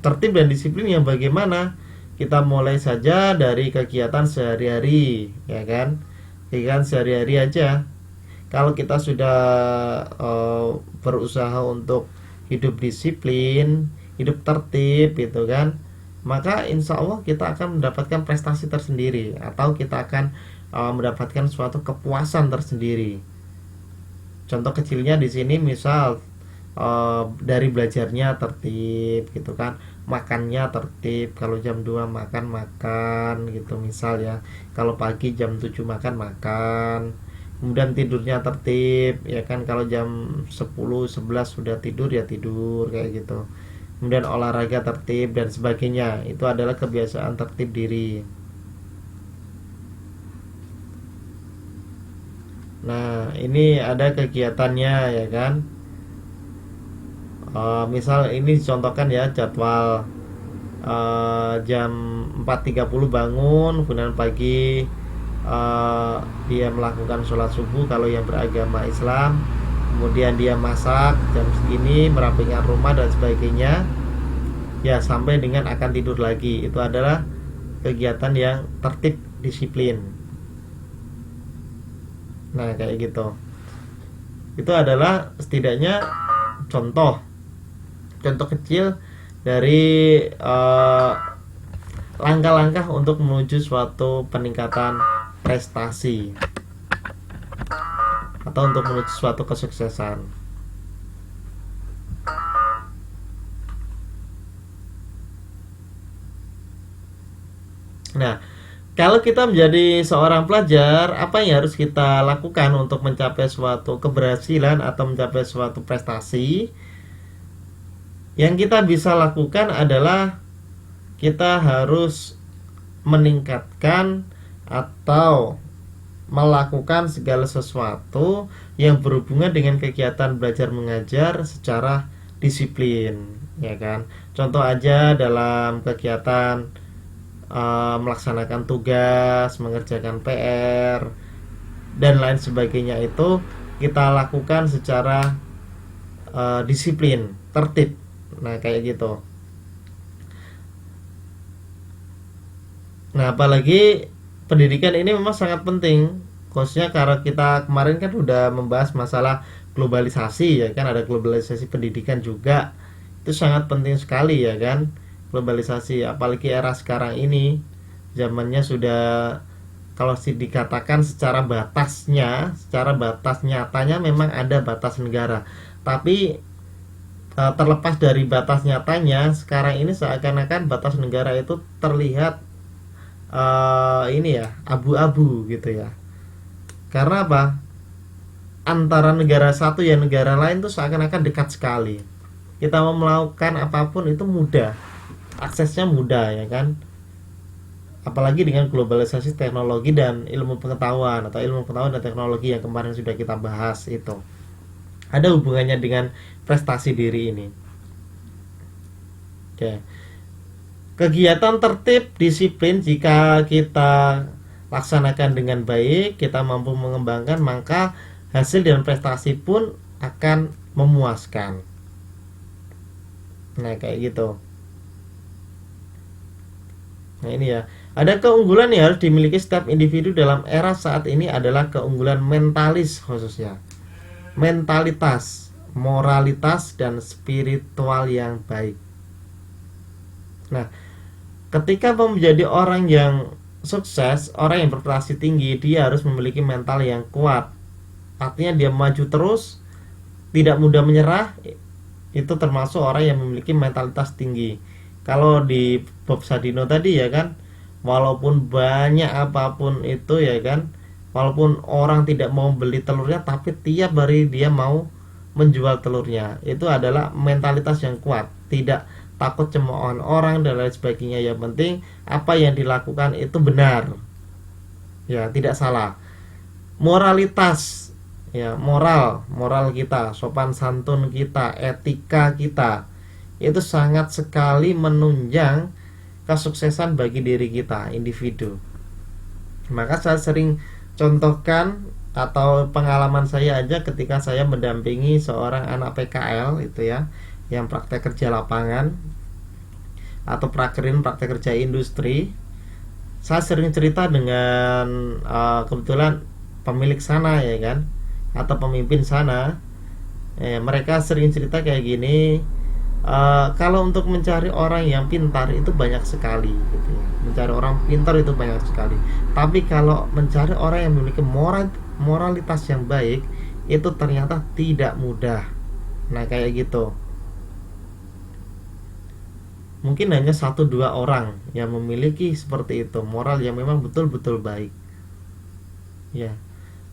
Tertib dan disiplin yang bagaimana? Kita mulai saja dari kegiatan sehari-hari, ya kan? Kegiatan sehari-hari aja. Kalau kita sudah berusaha untuk hidup disiplin, hidup tertib gitu kan, maka insya Allah kita akan mendapatkan prestasi tersendiri, atau kita akan mendapatkan suatu kepuasan tersendiri. Contoh kecilnya di sini misal dari belajarnya tertib gitu kan, makannya tertib, kalau jam 2 makan gitu misal ya, kalau pagi jam 7 makan. Kemudian tidurnya tertib, ya kan, kalau jam 10, 11 sudah tidur ya tidur kayak gitu. Kemudian olahraga tertib dan sebagainya. Itu adalah kebiasaan tertib diri. Nah, ini ada kegiatannya ya kan. Misal ini dicontohkan ya, jadwal jam 4.30 bangun, kemudian pagi dia melakukan sholat subuh kalau yang beragama Islam, kemudian dia masak jam segini, merapikan rumah dan sebagainya ya, sampai dengan akan tidur lagi. Itu adalah kegiatan yang tertib disiplin. Nah, kayak gitu. Itu adalah setidaknya contoh kecil dari langkah-langkah untuk menuju suatu peningkatan prestasi atau untuk menuju suatu kesuksesan. Nah, kalau kita menjadi seorang pelajar, apa yang harus kita lakukan untuk mencapai suatu keberhasilan atau mencapai suatu prestasi? Yang kita bisa lakukan adalah kita harus meningkatkan atau melakukan segala sesuatu yang berhubungan dengan kegiatan belajar mengajar secara disiplin, ya kan. Contoh aja dalam kegiatan melaksanakan tugas, mengerjakan PR dan lain sebagainya, itu kita lakukan secara disiplin, tertib. Nah, kayak gitu. Nah, apalagi pendidikan ini memang sangat penting, khususnya karena kita kemarin kan udah membahas masalah globalisasi, ya kan, ada globalisasi pendidikan juga. Itu sangat penting sekali, ya kan, globalisasi. Apalagi era sekarang ini, zamannya sudah, kalau dikatakan secara batas nyatanya memang ada batas negara, tapi terlepas dari batas nyatanya, sekarang ini seakan-akan batas negara itu terlihat abu-abu gitu ya. Karena apa? Antara negara satu dan negara lain tuh seakan-akan dekat sekali. Kita mau melakukan apapun itu mudah, aksesnya mudah, ya kan. Apalagi dengan globalisasi teknologi dan ilmu pengetahuan, atau ilmu pengetahuan dan teknologi yang kemarin sudah kita bahas, itu ada hubungannya dengan prestasi diri ini. Oke. Kegiatan tertib, disiplin, jika kita laksanakan dengan baik, kita mampu mengembangkan, maka hasil dan prestasi pun akan memuaskan. Nah, kayak gitu. Nah, ini ya. Ada keunggulan yang harus dimiliki setiap individu dalam era saat ini adalah keunggulan mentalis, khususnya mentalitas, moralitas, dan spiritual yang baik. Nah, ketika mau menjadi orang yang sukses, orang yang berprestasi tinggi, dia harus memiliki mental yang kuat. Artinya dia maju terus, tidak mudah menyerah. Itu termasuk orang yang memiliki mentalitas tinggi. Kalau di Bob Sadino tadi, ya kan, walaupun banyak apapun itu, ya kan, walaupun orang tidak mau beli telurnya, tapi tiap hari dia mau menjual telurnya. Itu adalah mentalitas yang kuat, tidak takut cemoohan orang dan lain sebagainya. Yang penting apa yang dilakukan itu benar, ya, tidak salah. Moralitas, ya, moral kita, sopan santun kita, etika kita, itu sangat sekali menunjang kesuksesan bagi diri kita, individu. Maka saya sering contohkan, atau pengalaman saya aja ketika saya mendampingi seorang anak PKL itu ya, yang praktek kerja lapangan atau praktek kerja industri. Saya sering cerita dengan kebetulan pemilik sana, ya kan, atau pemimpin sana. Mereka sering cerita kayak gini, kalau untuk mencari orang yang pintar itu banyak sekali gitu ya. Mencari orang pintar itu banyak sekali, tapi kalau mencari orang yang memiliki moralitas yang baik itu ternyata tidak mudah. Nah, kayak gitu. Mungkin hanya 1-2 orang yang memiliki seperti itu, moral yang memang betul-betul baik, ya.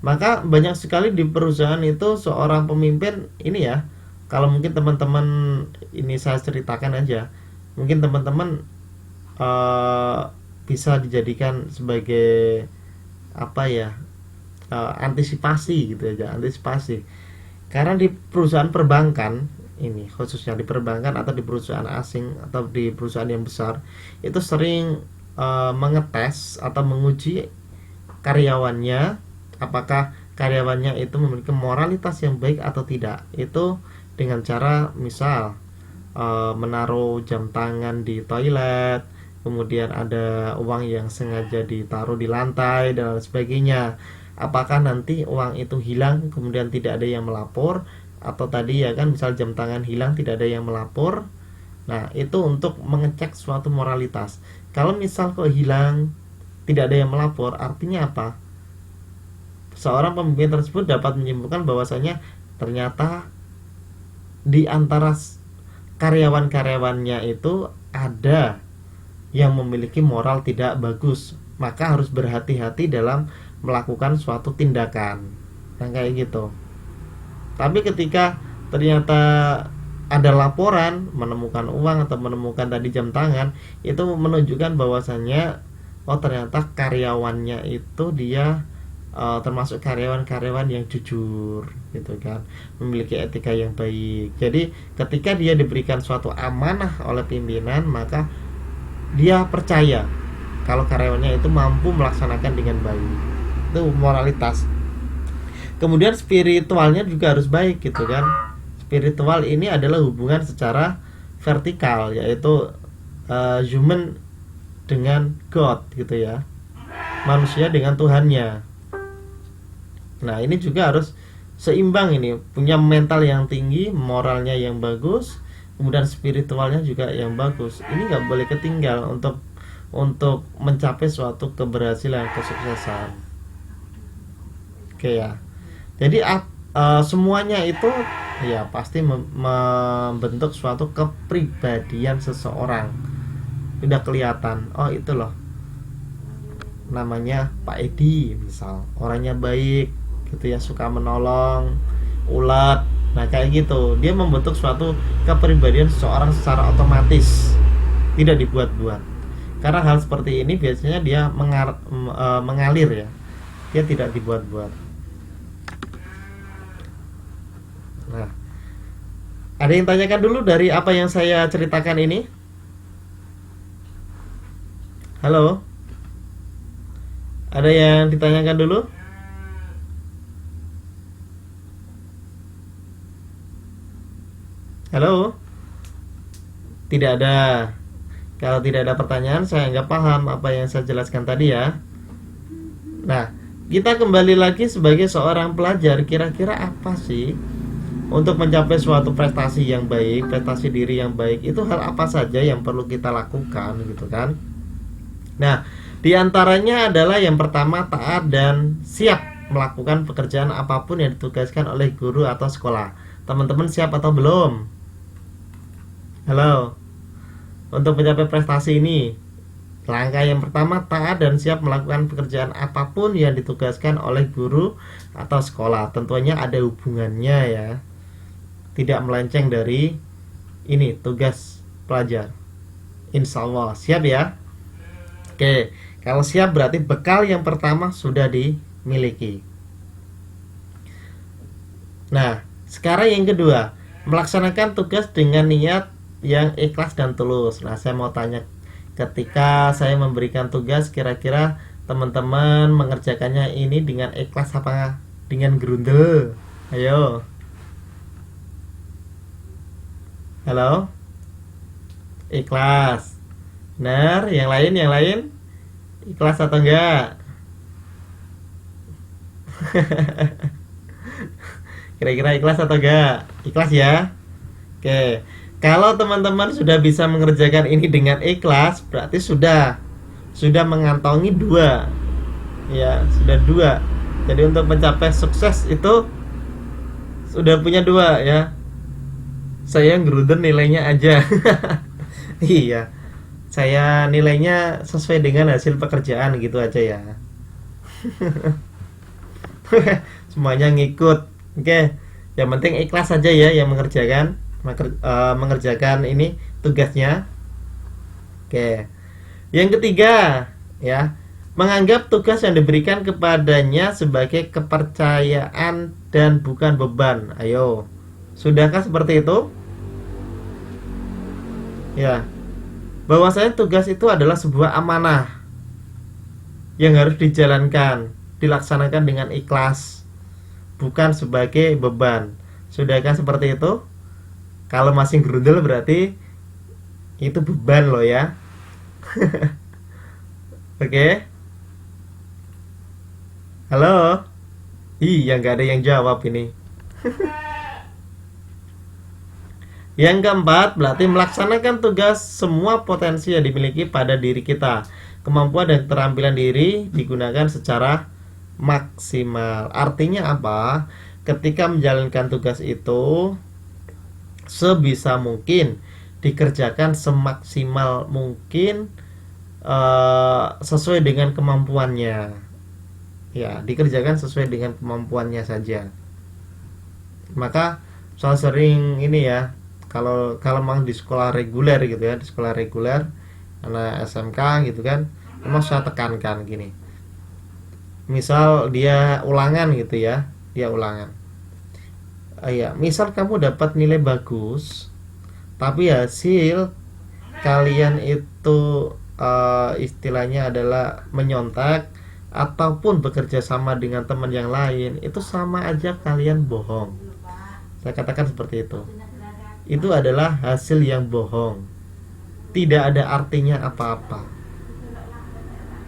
Maka banyak sekali di perusahaan itu seorang pemimpin ini ya, kalau mungkin teman-teman, ini saya ceritakan aja, mungkin teman-teman bisa dijadikan sebagai apa ya, antisipasi gitu aja, antisipasi. Karena di perusahaan perbankan ini, khususnya di perbankan atau di perusahaan asing atau di perusahaan yang besar, itu sering mengetes atau menguji karyawannya, apakah karyawannya itu memiliki moralitas yang baik atau tidak. Itu dengan cara misal menaruh jam tangan di toilet, kemudian ada uang yang sengaja ditaruh di lantai dan sebagainya. Apakah nanti uang itu hilang kemudian tidak ada yang melapor, atau tadi ya kan, misal jam tangan hilang tidak ada yang melapor. Nah, itu untuk mengecek suatu moralitas. Kalau misal kok hilang tidak ada yang melapor, artinya apa? Seorang pemimpin tersebut dapat menyimpulkan bahwasanya ternyata di antara karyawan-karyawannya itu ada yang memiliki moral tidak bagus, maka harus berhati-hati dalam melakukan suatu tindakan. Nah, kayak gitu. Tapi ketika ternyata ada laporan menemukan uang atau menemukan tadi jam tangan, itu menunjukkan bahwasannya oh ternyata karyawannya itu dia termasuk karyawan-karyawan yang jujur gitu kan, memiliki etika yang baik. Jadi ketika dia diberikan suatu amanah oleh pimpinan, maka dia percaya kalau karyawannya itu mampu melaksanakan dengan baik. Itu moralitas. Kemudian spiritualnya juga harus baik gitu kan. Spiritual ini adalah hubungan secara vertikal, yaitu human dengan God gitu ya, manusia dengan Tuhannya. Nah ini juga harus seimbang, ini punya mental yang tinggi, moralnya yang bagus, kemudian spiritualnya juga yang bagus. Ini nggak boleh ketinggal untuk mencapai suatu keberhasilan, kesuksesan. Oke ya. Jadi semuanya itu ya pasti membentuk suatu kepribadian seseorang. Udah kelihatan, oh itu loh namanya Pak Edi misal, orangnya baik gitu ya, suka menolong, ulet. Nah kayak gitu, dia membentuk suatu kepribadian seseorang secara otomatis, tidak dibuat-buat. Karena hal seperti ini biasanya dia mengalir ya, dia tidak dibuat-buat. Nah, ada yang tanyakan dulu dari apa yang saya ceritakan ini? Halo? Ada yang ditanyakan dulu? Halo? Tidak ada. Kalau tidak ada pertanyaan, saya nggak paham apa yang saya jelaskan tadi ya. Nah, kita kembali lagi sebagai seorang pelajar, kira-kira apa sih untuk mencapai suatu prestasi yang baik, prestasi diri yang baik, itu hal apa saja yang perlu kita lakukan gitu kan? Nah, diantaranya adalah yang pertama, taat dan siap melakukan pekerjaan apapun yang ditugaskan oleh guru atau sekolah. Teman-teman siap atau belum? Halo? Untuk mencapai prestasi ini, langkah yang pertama, taat dan siap melakukan pekerjaan apapun yang ditugaskan oleh guru atau sekolah. Tentunya ada hubungannya ya, tidak melenceng dari ini tugas pelajar. Insya Allah siap ya. Oke, kalau siap berarti bekal yang pertama sudah dimiliki. Nah, sekarang yang kedua, melaksanakan tugas dengan niat yang ikhlas dan tulus. Nah, saya mau tanya, ketika saya memberikan tugas, kira-kira teman-teman mengerjakannya ini dengan ikhlas apa dengan gerundel? Ayo. Halo? Ikhlas. Benar, yang lain ikhlas atau enggak? Kira-kira ikhlas atau enggak? Ikhlas ya. Oke. Kalau teman-teman sudah bisa mengerjakan ini dengan ikhlas, berarti sudah mengantongi 2. Ya, sudah 2. Jadi untuk mencapai sukses itu sudah punya 2 ya. Saya ngeruden nilainya aja. Iya. Saya nilainya sesuai dengan hasil pekerjaan gitu aja ya. Semuanya ngikut. Oke. Yang penting ikhlas saja ya yang mengerjakan ini tugasnya. Oke. Yang ketiga ya, menganggap tugas yang diberikan kepadanya sebagai kepercayaan dan bukan beban. Ayo, sudahkah seperti itu? Ya, bahwasanya tugas itu adalah sebuah amanah yang harus dijalankan, dilaksanakan dengan ikhlas, bukan sebagai beban. Sudahkah seperti itu? Kalau masih gerundel berarti itu beban loh ya. Oke. Halo? Iya, nggak ada yang jawab ini. Yang keempat, berarti melaksanakan tugas semua potensi yang dimiliki pada diri kita. Kemampuan dan keterampilan diri digunakan secara maksimal. Artinya apa? Ketika menjalankan tugas itu, sebisa mungkin dikerjakan semaksimal mungkin sesuai dengan kemampuannya. Ya, dikerjakan sesuai dengan kemampuannya saja. Maka saya sering ini ya, Kalau memang di sekolah reguler gitu ya, di sekolah reguler anak SMK gitu kan, memang saya tekankan gini. Misal dia ulangan gitu ya, dia ulangan. Ya, misal kamu dapat nilai bagus, tapi hasil kalian itu istilahnya adalah menyontek ataupun bekerja sama dengan teman yang lain, itu sama aja kalian bohong. Saya katakan seperti itu. Itu adalah hasil yang bohong. Tidak ada artinya apa-apa.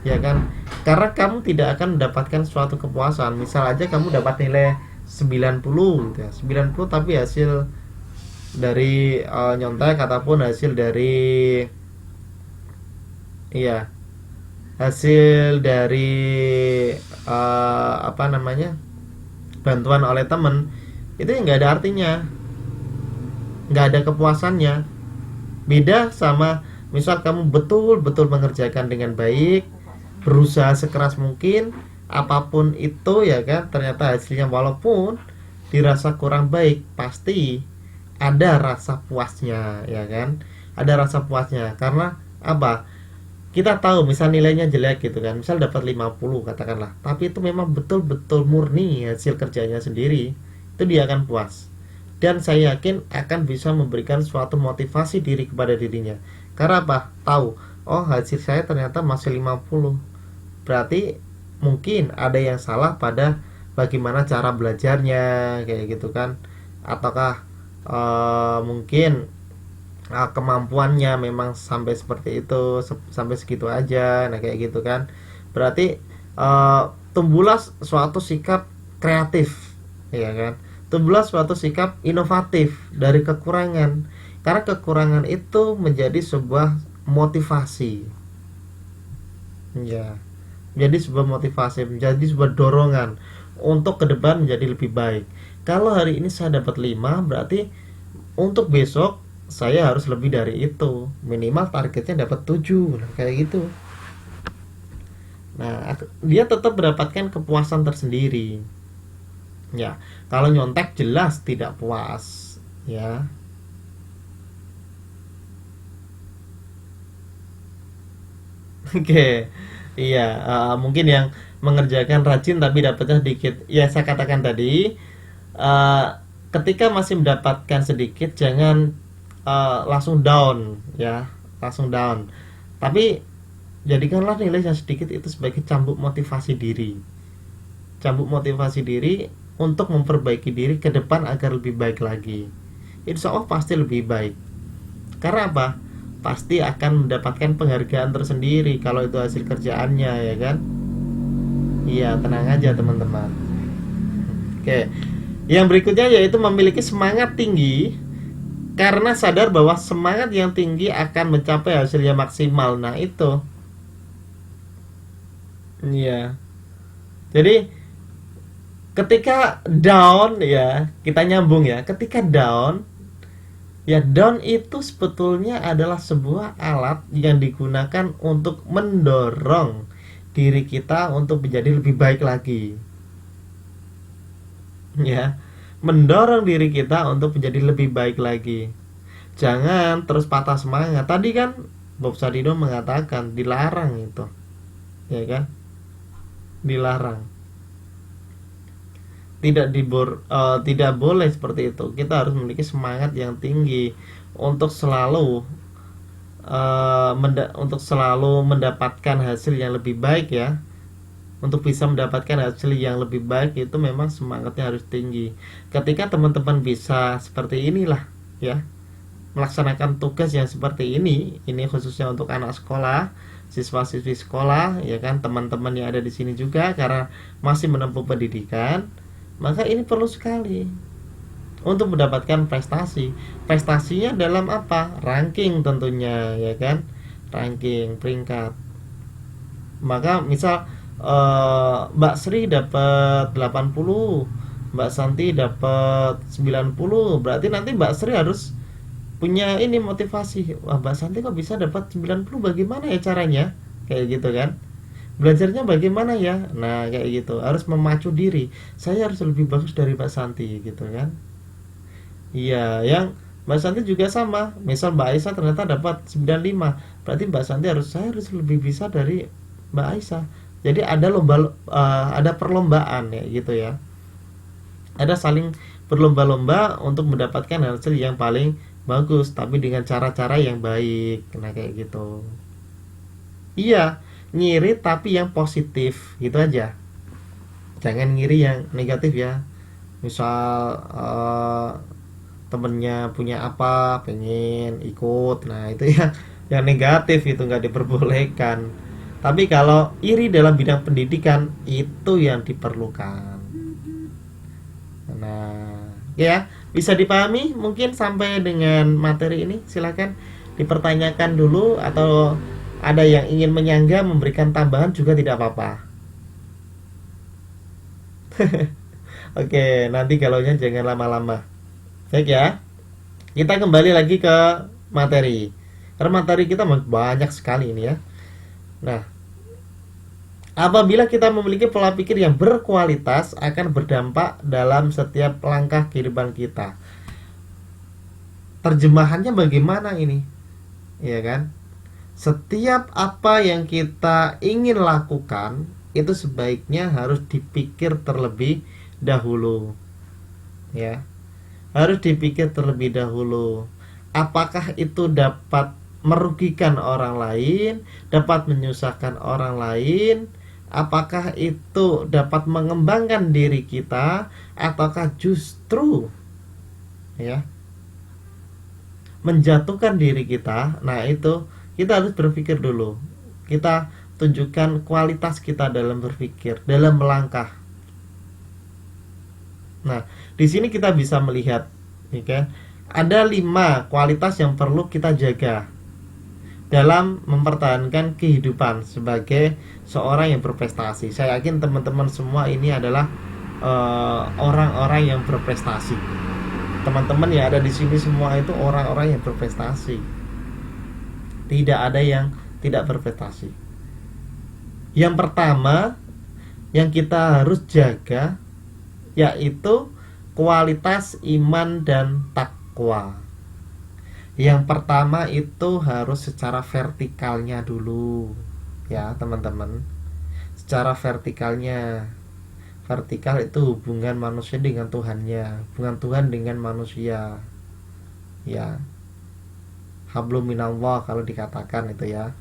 Ya kan? Karena kamu tidak akan mendapatkan suatu kepuasan. Misal aja kamu dapat nilai 90 gitu ya. 90 tapi hasil dari nyontek ataupun hasil dari hasil dari bantuan oleh temen, itu nggak ada artinya, nggak ada kepuasannya. Beda sama misal kamu betul-betul mengerjakan dengan baik, berusaha sekeras mungkin, apapun itu ya kan, ternyata hasilnya walaupun dirasa kurang baik, pasti ada rasa puasnya ya kan, ada rasa puasnya. Karena apa? Kita tahu misal nilainya jelek gitu kan, misal dapat 50 katakanlah, tapi itu memang betul-betul murni hasil kerjanya sendiri, itu dia akan puas. Dan saya yakin akan bisa memberikan suatu motivasi diri kepada dirinya. Karena apa? Tahu, oh hasil saya ternyata masih 50, berarti mungkin ada yang salah pada bagaimana cara belajarnya kayak gitu kan, ataukah mungkin kemampuannya memang sampai seperti itu, sampai segitu aja. Nah kayak gitu kan, berarti tumbuhlah suatu sikap kreatif ya kan, tumbuhlah suatu sikap inovatif dari kekurangan. Karena kekurangan itu menjadi sebuah motivasi ya, menjadi sebuah motivasi, menjadi sebuah dorongan untuk ke depan menjadi lebih baik. Kalau hari ini saya dapat 5, berarti untuk besok saya harus lebih dari itu, minimal targetnya dapat 7. Nah, kayak gitu. Nah, dia tetap mendapatkan kepuasan tersendiri. Ya, kalau nyontek jelas tidak puas, ya. Oke. Iya, mungkin yang mengerjakan rajin tapi dapatnya sedikit. Ya, saya katakan tadi, ketika masih mendapatkan sedikit jangan langsung down ya, langsung down. Tapi jadikanlah nilai yang sedikit itu sebagai cambuk motivasi diri. Cambuk motivasi diri untuk memperbaiki diri ke depan agar lebih baik lagi. Insya Allah pasti lebih baik. Karena apa? Pasti akan mendapatkan penghargaan tersendiri kalau itu hasil kerjaannya ya kan. Iya, tenang aja teman-teman. Oke. Yang berikutnya yaitu memiliki semangat tinggi karena sadar bahwa semangat yang tinggi akan mencapai hasil yang maksimal. Nah itu. Iya. Jadi ketika down ya, kita nyambung ya. Ketika down, ya down itu sebetulnya adalah sebuah alat yang digunakan untuk mendorong diri kita untuk menjadi lebih baik lagi. Ya, mendorong diri kita untuk menjadi lebih baik lagi. Jangan terus patah semangat. Tadi kan Bob Sadino mengatakan dilarang itu, ya kan? Dilarang. Tidak boleh seperti itu. Kita harus memiliki semangat yang tinggi untuk selalu mendapatkan hasil yang lebih baik ya. Untuk bisa mendapatkan hasil yang lebih baik itu memang semangatnya harus tinggi. Ketika teman-teman bisa seperti inilah ya, melaksanakan tugas yang seperti ini khususnya untuk anak sekolah, siswa-siswi sekolah ya kan, teman-teman yang ada di sini juga karena masih menempuh pendidikan, maka ini perlu sekali untuk mendapatkan prestasi. Prestasinya dalam apa? Ranking tentunya ya kan, ranking peringkat. Maka misal Mbak Sri dapat 80, Mbak Santi dapat 90, berarti nanti Mbak Sri harus punya ini motivasi. Wah, Mbak Santi kok bisa dapat 90, bagaimana ya caranya? Kayak gitu kan. Belajarnya bagaimana ya? Nah, kayak gitu. Harus memacu diri. Saya harus lebih bagus dari Mbak Santi gitu kan. Iya, yang Mbak Santi juga sama. Misal Mbak Aisyah ternyata dapat 95, berarti Mbak Santi saya harus lebih bisa dari Mbak Aisyah. Jadi ada ada perlombaan ya gitu ya. Ada saling berlomba-lomba untuk mendapatkan hasil yang paling bagus, tapi dengan cara-cara yang baik. Nah kayak gitu. Iya, ngiri tapi yang positif gitu aja. Jangan ngiri yang negatif ya. Misal temennya punya apa pengen ikut, nah itu ya yang negatif, itu nggak diperbolehkan. Tapi kalau iri dalam bidang pendidikan itu yang diperlukan. Nah ya, bisa dipahami mungkin sampai dengan materi ini. Silakan dipertanyakan dulu, atau ada yang ingin menyangga memberikan tambahan juga tidak apa-apa. Oke, nanti galaunya jangan lama-lama. Baik ya, kita kembali lagi ke materi. Karena materi kita banyak sekali ini ya. Nah, apabila kita memiliki pola pikir yang berkualitas akan berdampak dalam setiap langkah kehidupan kita. Terjemahannya bagaimana ini? Ya kan? Setiap apa yang kita ingin lakukan itu sebaiknya harus dipikir terlebih dahulu. Ya. Harus dipikir terlebih dahulu. Apakah itu dapat merugikan orang lain, dapat menyusahkan orang lain, apakah itu dapat mengembangkan diri kita, ataukah justru ya menjatuhkan diri kita. Nah itu kita harus berpikir dulu. Kita tunjukkan kualitas kita dalam berpikir, dalam melangkah. Nah, di sini kita bisa melihat, ya kan? Ada 5 kualitas yang perlu kita jaga dalam mempertahankan kehidupan sebagai seorang yang berprestasi. Saya yakin teman-teman semua ini adalah orang-orang yang berprestasi. Teman-teman yang ada di sini semua itu orang-orang yang berprestasi. Tidak ada yang tidak berprestasi. Yang pertama yang kita harus jaga yaitu kualitas iman dan takwa. Yang pertama itu harus secara vertikalnya dulu, ya teman-teman. Secara vertikalnya. Vertikal itu hubungan manusia dengan Tuhannya, hubungan Tuhan dengan manusia. Ya. Hablum minallah kalau dikatakan itu ya.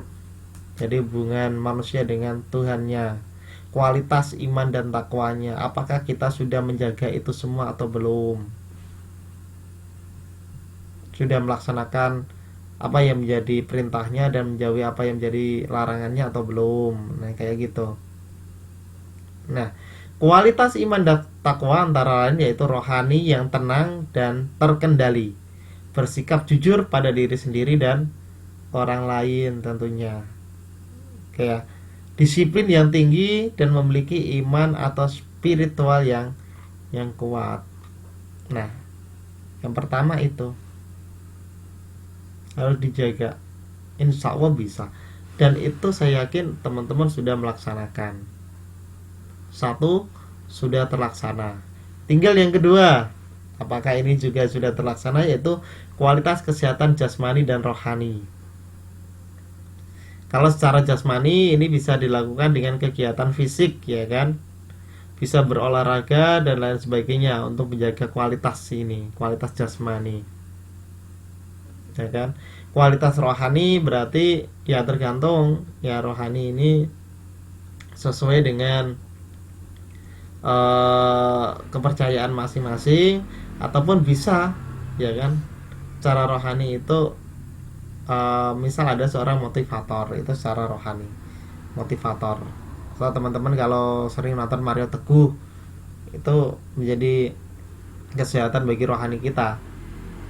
Jadi hubungan manusia dengan Tuhannya. Kualitas iman dan takwanya, apakah kita sudah menjaga itu semua atau belum? Sudah melaksanakan apa yang menjadi perintahnya dan menjauhi apa yang menjadi larangannya atau belum? Nah kayak gitu. Nah, kualitas iman dan takwa antara lain yaitu rohani yang tenang dan terkendali, bersikap jujur pada diri sendiri dan orang lain tentunya. Kayak disiplin yang tinggi dan memiliki iman atau spiritual yang kuat. Nah, yang pertama itu harus dijaga. Insya Allah bisa. Dan itu saya yakin teman-teman sudah melaksanakan. 1 sudah terlaksana. Tinggal yang kedua, apakah ini juga sudah terlaksana, yaitu kualitas kesehatan jasmani dan rohani. Kalau secara jasmani ini bisa dilakukan dengan kegiatan fisik, ya kan, bisa berolahraga dan lain sebagainya untuk menjaga kualitas ini, kualitas jasmani, ya kan. Kualitas rohani berarti ya tergantung ya, rohani ini sesuai dengan kepercayaan masing-masing, ataupun bisa ya kan, cara rohani itu misal ada seorang motivator, itu secara rohani motivator. So teman-teman kalau sering nonton Mario Teguh, itu menjadi kesehatan bagi rohani kita.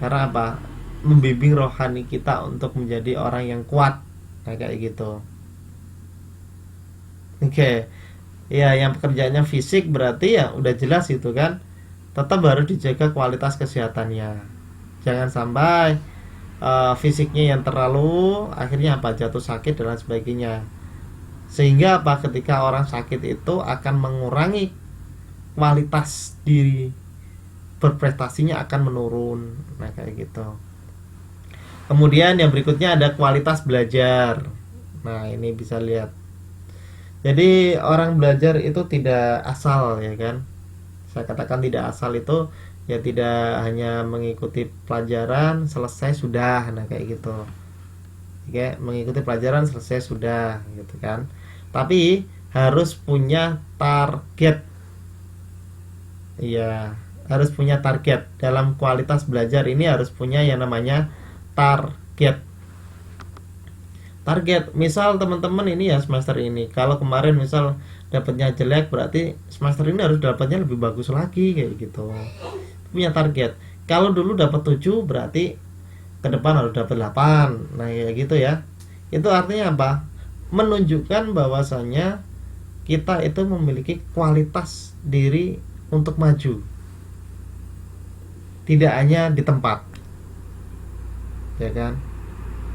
Karena apa? Membimbing rohani kita untuk menjadi orang yang kuat, kayak gitu. Oke. Ya, yang pekerjaannya fisik berarti ya udah jelas itu kan, tetap harus dijaga kualitas kesehatannya. Jangan sampai fisiknya yang terlalu akhirnya apa, jatuh sakit dan lain sebagainya. Sehingga apa, ketika orang sakit itu akan mengurangi kualitas diri, berprestasinya akan menurun. Nah kayak gitu. Kemudian yang berikutnya ada kualitas belajar. Nah, ini bisa lihat. Jadi orang belajar itu tidak asal, ya kan. Saya katakan tidak asal itu ya tidak hanya mengikuti pelajaran selesai sudah, nah kayak gitu. Oke, mengikuti pelajaran selesai sudah gitu kan. Tapi harus punya target. Iya, harus punya target. Dalam kualitas belajar ini harus punya yang namanya target. Target, misal teman-teman ini ya semester ini, kalau kemarin misal dapatnya jelek, berarti semester ini harus dapatnya lebih bagus lagi kayak gitu. Punya target. Kalau dulu dapat 7, berarti ke depan harus dapat 8. Nah, kayak gitu ya. Itu artinya apa? Menunjukkan bahwasanya kita itu memiliki kualitas diri untuk maju. Tidak hanya di tempat. Ya kan?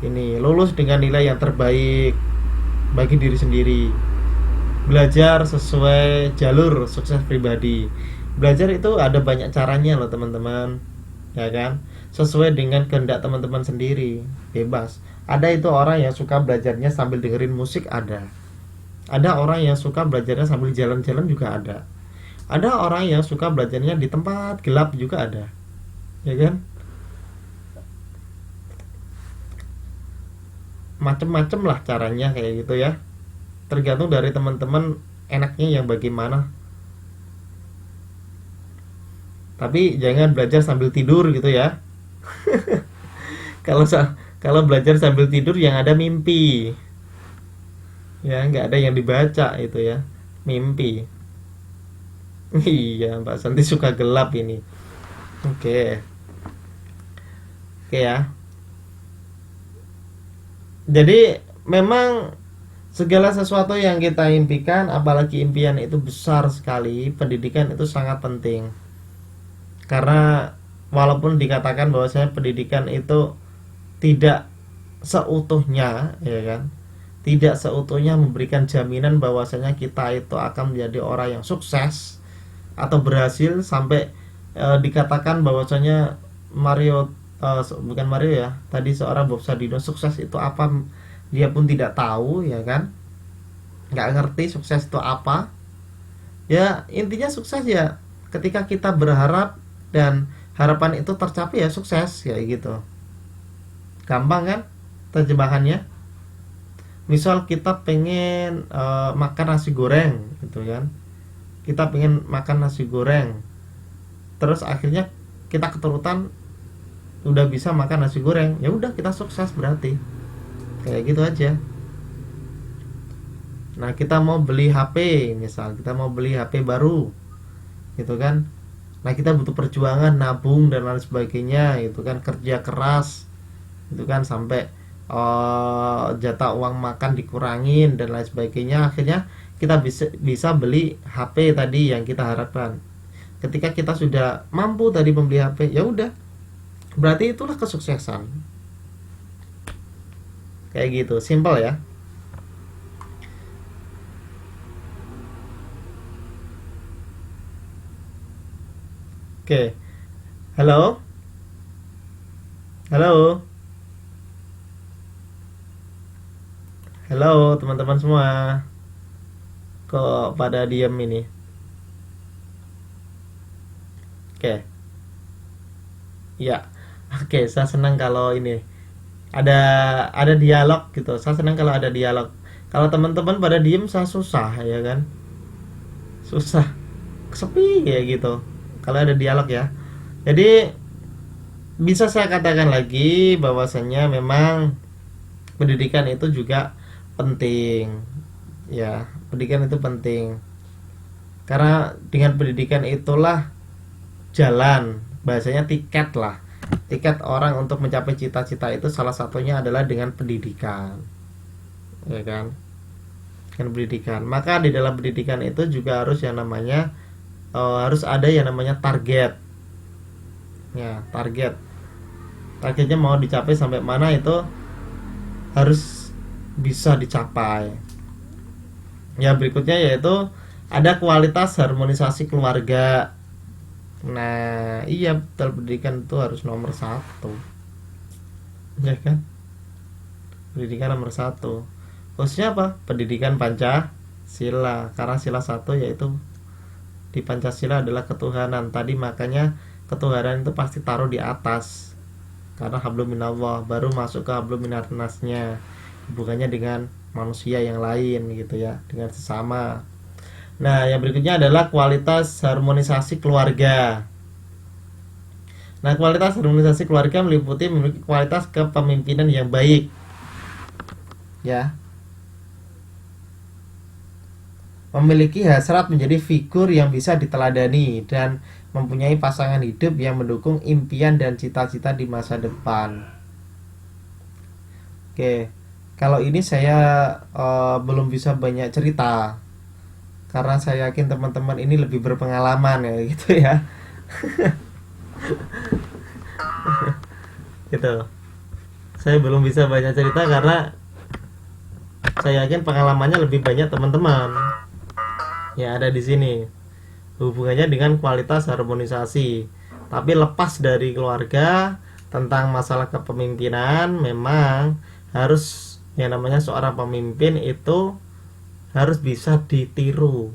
Ini lulus dengan nilai yang terbaik bagi diri sendiri. Belajar sesuai jalur sukses pribadi. Belajar itu ada banyak caranya loh teman-teman, ya kan? Sesuai dengan kehendak teman-teman sendiri, bebas. Ada itu orang yang suka belajarnya sambil dengerin musik, ada. Ada orang yang suka belajarnya sambil jalan-jalan juga ada. Ada orang yang suka belajarnya di tempat gelap juga ada, ya kan? Macem-macem lah caranya kayak gitu ya. Tergantung dari teman-teman enaknya yang bagaimana. Tapi jangan belajar sambil tidur gitu ya. Kalau belajar sambil tidur yang ada mimpi. Ya, nggak ada yang dibaca itu ya. Mimpi. Iya, Mbak Santi suka gelap ini. Oke. Oke ya. Jadi memang segala sesuatu yang kita impikan, apalagi impian itu besar sekali, pendidikan itu sangat penting. Karena walaupun dikatakan bahwasanya pendidikan itu tidak seutuhnya, ya kan, tidak seutuhnya memberikan jaminan bahwasanya kita itu akan menjadi orang yang sukses atau berhasil sampai dikatakan bahwasanya bukan Mario ya, tadi seorang Bob Sadino, sukses itu apa dia pun tidak tahu, ya kan, nggak ngerti sukses itu apa. Ya intinya sukses ya ketika kita berharap dan harapan itu tercapai, ya sukses kayak gitu. Gampang kan terjemahannya. Misal kita pengen makan nasi goreng gitu kan, kita pengen makan nasi goreng, terus akhirnya kita keturutan udah bisa makan nasi goreng, ya udah kita sukses berarti. Kayak gitu aja. Nah, kita mau beli HP, misal kita mau beli HP baru gitu kan. Nah, kita butuh perjuangan, nabung dan lain sebagainya, itu kan, kerja keras itu kan, sampai jatah uang makan dikurangin dan lain sebagainya. Akhirnya kita bisa beli HP tadi yang kita harapkan. Ketika kita sudah mampu tadi membeli HP, ya udah, berarti itulah kesuksesan. Kayak gitu, simple ya. Oke. Halo. Halo. Halo teman-teman semua. Kok pada diam ini? Oke. Ya. Oke, saya senang kalau ini ada dialog gitu. Saya senang kalau ada dialog. Kalau teman-teman pada diem, saya susah, ya kan? Susah, sepi kayak gitu. Kalau ada dialog ya. Jadi bisa saya katakan lagi bahwasanya memang pendidikan itu juga penting. Ya, pendidikan itu penting. Karena dengan pendidikan itulah jalan, bahasanya tiket lah. Tiket orang untuk mencapai cita-cita itu salah satunya adalah dengan pendidikan, ya kan, dengan pendidikan. Maka di dalam pendidikan itu juga harus yang namanya harus ada yang namanya target, ya, targetnya mau dicapai sampai mana itu harus bisa dicapai. Ya, berikutnya yaitu ada kualitas harmonisasi keluarga. Nah, iya, betul, pendidikan itu harus nomor 1. ya kan? Pendidikan nomor satu. Khususnya apa? Pendidikan Pancasila. Karena sila satu yaitu di Pancasila adalah ketuhanan. Tadi makanya ketuhanan itu pasti taruh di atas. Karena hablum minallah, baru masuk ke hablum minannasnya. Hubungannya dengan manusia yang lain gitu ya, dengan sesama. Nah, yang berikutnya adalah kualitas harmonisasi keluarga. Nah, kualitas harmonisasi keluarga meliputi memiliki kualitas kepemimpinan yang baik. Ya. Memiliki hasrat menjadi figur yang bisa diteladani dan mempunyai pasangan hidup yang mendukung impian dan cita-cita di masa depan. Oke, kalau ini saya belum bisa banyak cerita karena saya yakin teman-teman ini lebih berpengalaman ya gitu ya. Gitu. Saya belum bisa banyak cerita karena saya yakin pengalamannya lebih banyak teman-teman ya ada di sini. Hubungannya dengan kualitas harmonisasi. Tapi lepas dari keluarga, tentang masalah kepemimpinan memang harus yang namanya seorang pemimpin itu harus bisa ditiru.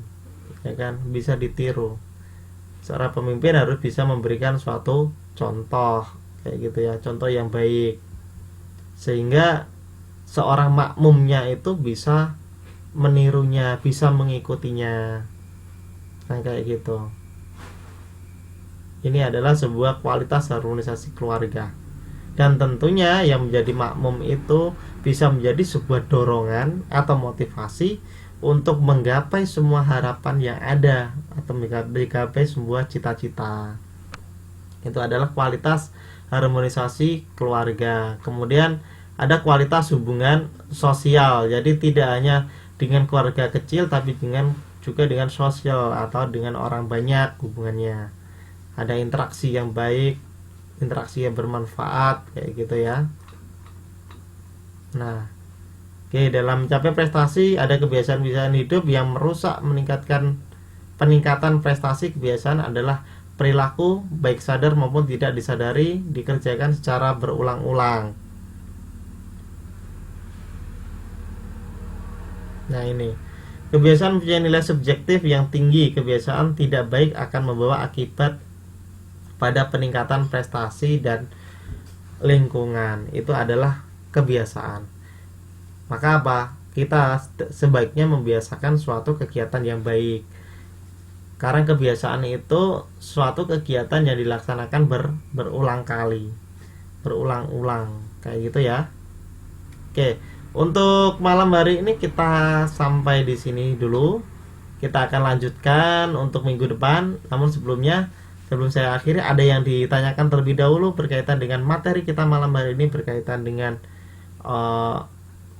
Ya kan? Bisa ditiru. Seorang pemimpin harus bisa memberikan suatu contoh kayak gitu ya, contoh yang baik. Sehingga seorang makmumnya itu bisa menirunya, bisa mengikutinya. Nah kayak gitu. Ini adalah sebuah kualitas harmonisasi keluarga. Dan tentunya yang menjadi makmum itu bisa menjadi sebuah dorongan atau motivasi untuk menggapai semua harapan yang ada atau menggapai sebuah cita-cita. Itu adalah kualitas harmonisasi keluarga. Kemudian ada kualitas hubungan sosial. Jadi tidak hanya dengan keluarga kecil tapi juga dengan sosial atau dengan orang banyak hubungannya. Ada interaksi yang baik, interaksi yang bermanfaat kayak gitu ya. Nah, oke, dalam mencapai prestasi ada kebiasaan-kebiasaan hidup yang merusak peningkatan prestasi. Kebiasaan adalah perilaku baik sadar maupun tidak disadari dikerjakan secara berulang-ulang. Nah ini, kebiasaan mempunyai nilai subjektif yang tinggi. Kebiasaan tidak baik akan membawa akibat pada peningkatan prestasi dan lingkungan. Itu adalah kebiasaan. Maka apa? Kita sebaiknya membiasakan suatu kegiatan yang baik. Karena kebiasaan itu suatu kegiatan yang dilaksanakan berulang kali, berulang-ulang kayak gitu ya. Oke. Untuk malam hari ini kita sampai di sini dulu. Kita akan lanjutkan untuk minggu depan. Namun sebelum saya akhiri, ada yang ditanyakan terlebih dahulu berkaitan dengan materi kita malam hari ini, berkaitan dengan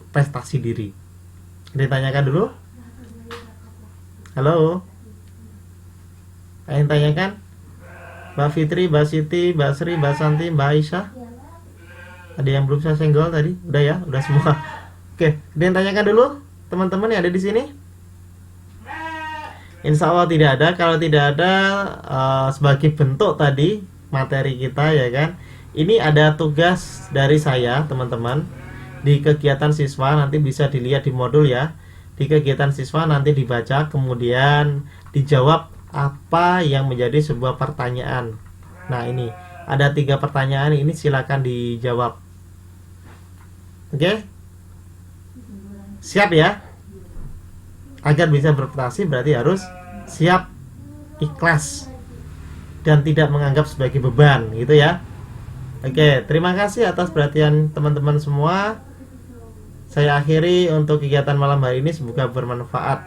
prestasi diri. Ditanyakan dulu. Halo. Ada yang tanyakan? Mbak Fitri, Mbak Siti, Mbak Sri, Mbak Santi, Mbak Aisyah. Ada yang belum saya senggol tadi? Udah ya, udah semua. Oke, ada yang tanyakan dulu teman-teman yang ada di sini? Insya Allah tidak ada. Kalau tidak ada, sebagai bentuk tadi materi kita ya kan. Ini ada tugas dari saya teman-teman. Di kegiatan siswa nanti bisa dilihat di modul ya. Di kegiatan siswa nanti dibaca, kemudian dijawab apa yang menjadi sebuah pertanyaan. Nah ini ada 3 pertanyaan, ini silakan dijawab. Oke? Siap ya? Agar bisa berprestasi berarti harus siap, ikhlas, dan tidak menganggap sebagai beban gitu ya. Oke, terima kasih atas perhatian teman-teman semua. Saya akhiri untuk kegiatan malam hari ini, semoga bermanfaat.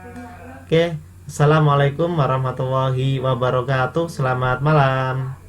Oke, assalamualaikum warahmatullahi wabarakatuh. Selamat malam.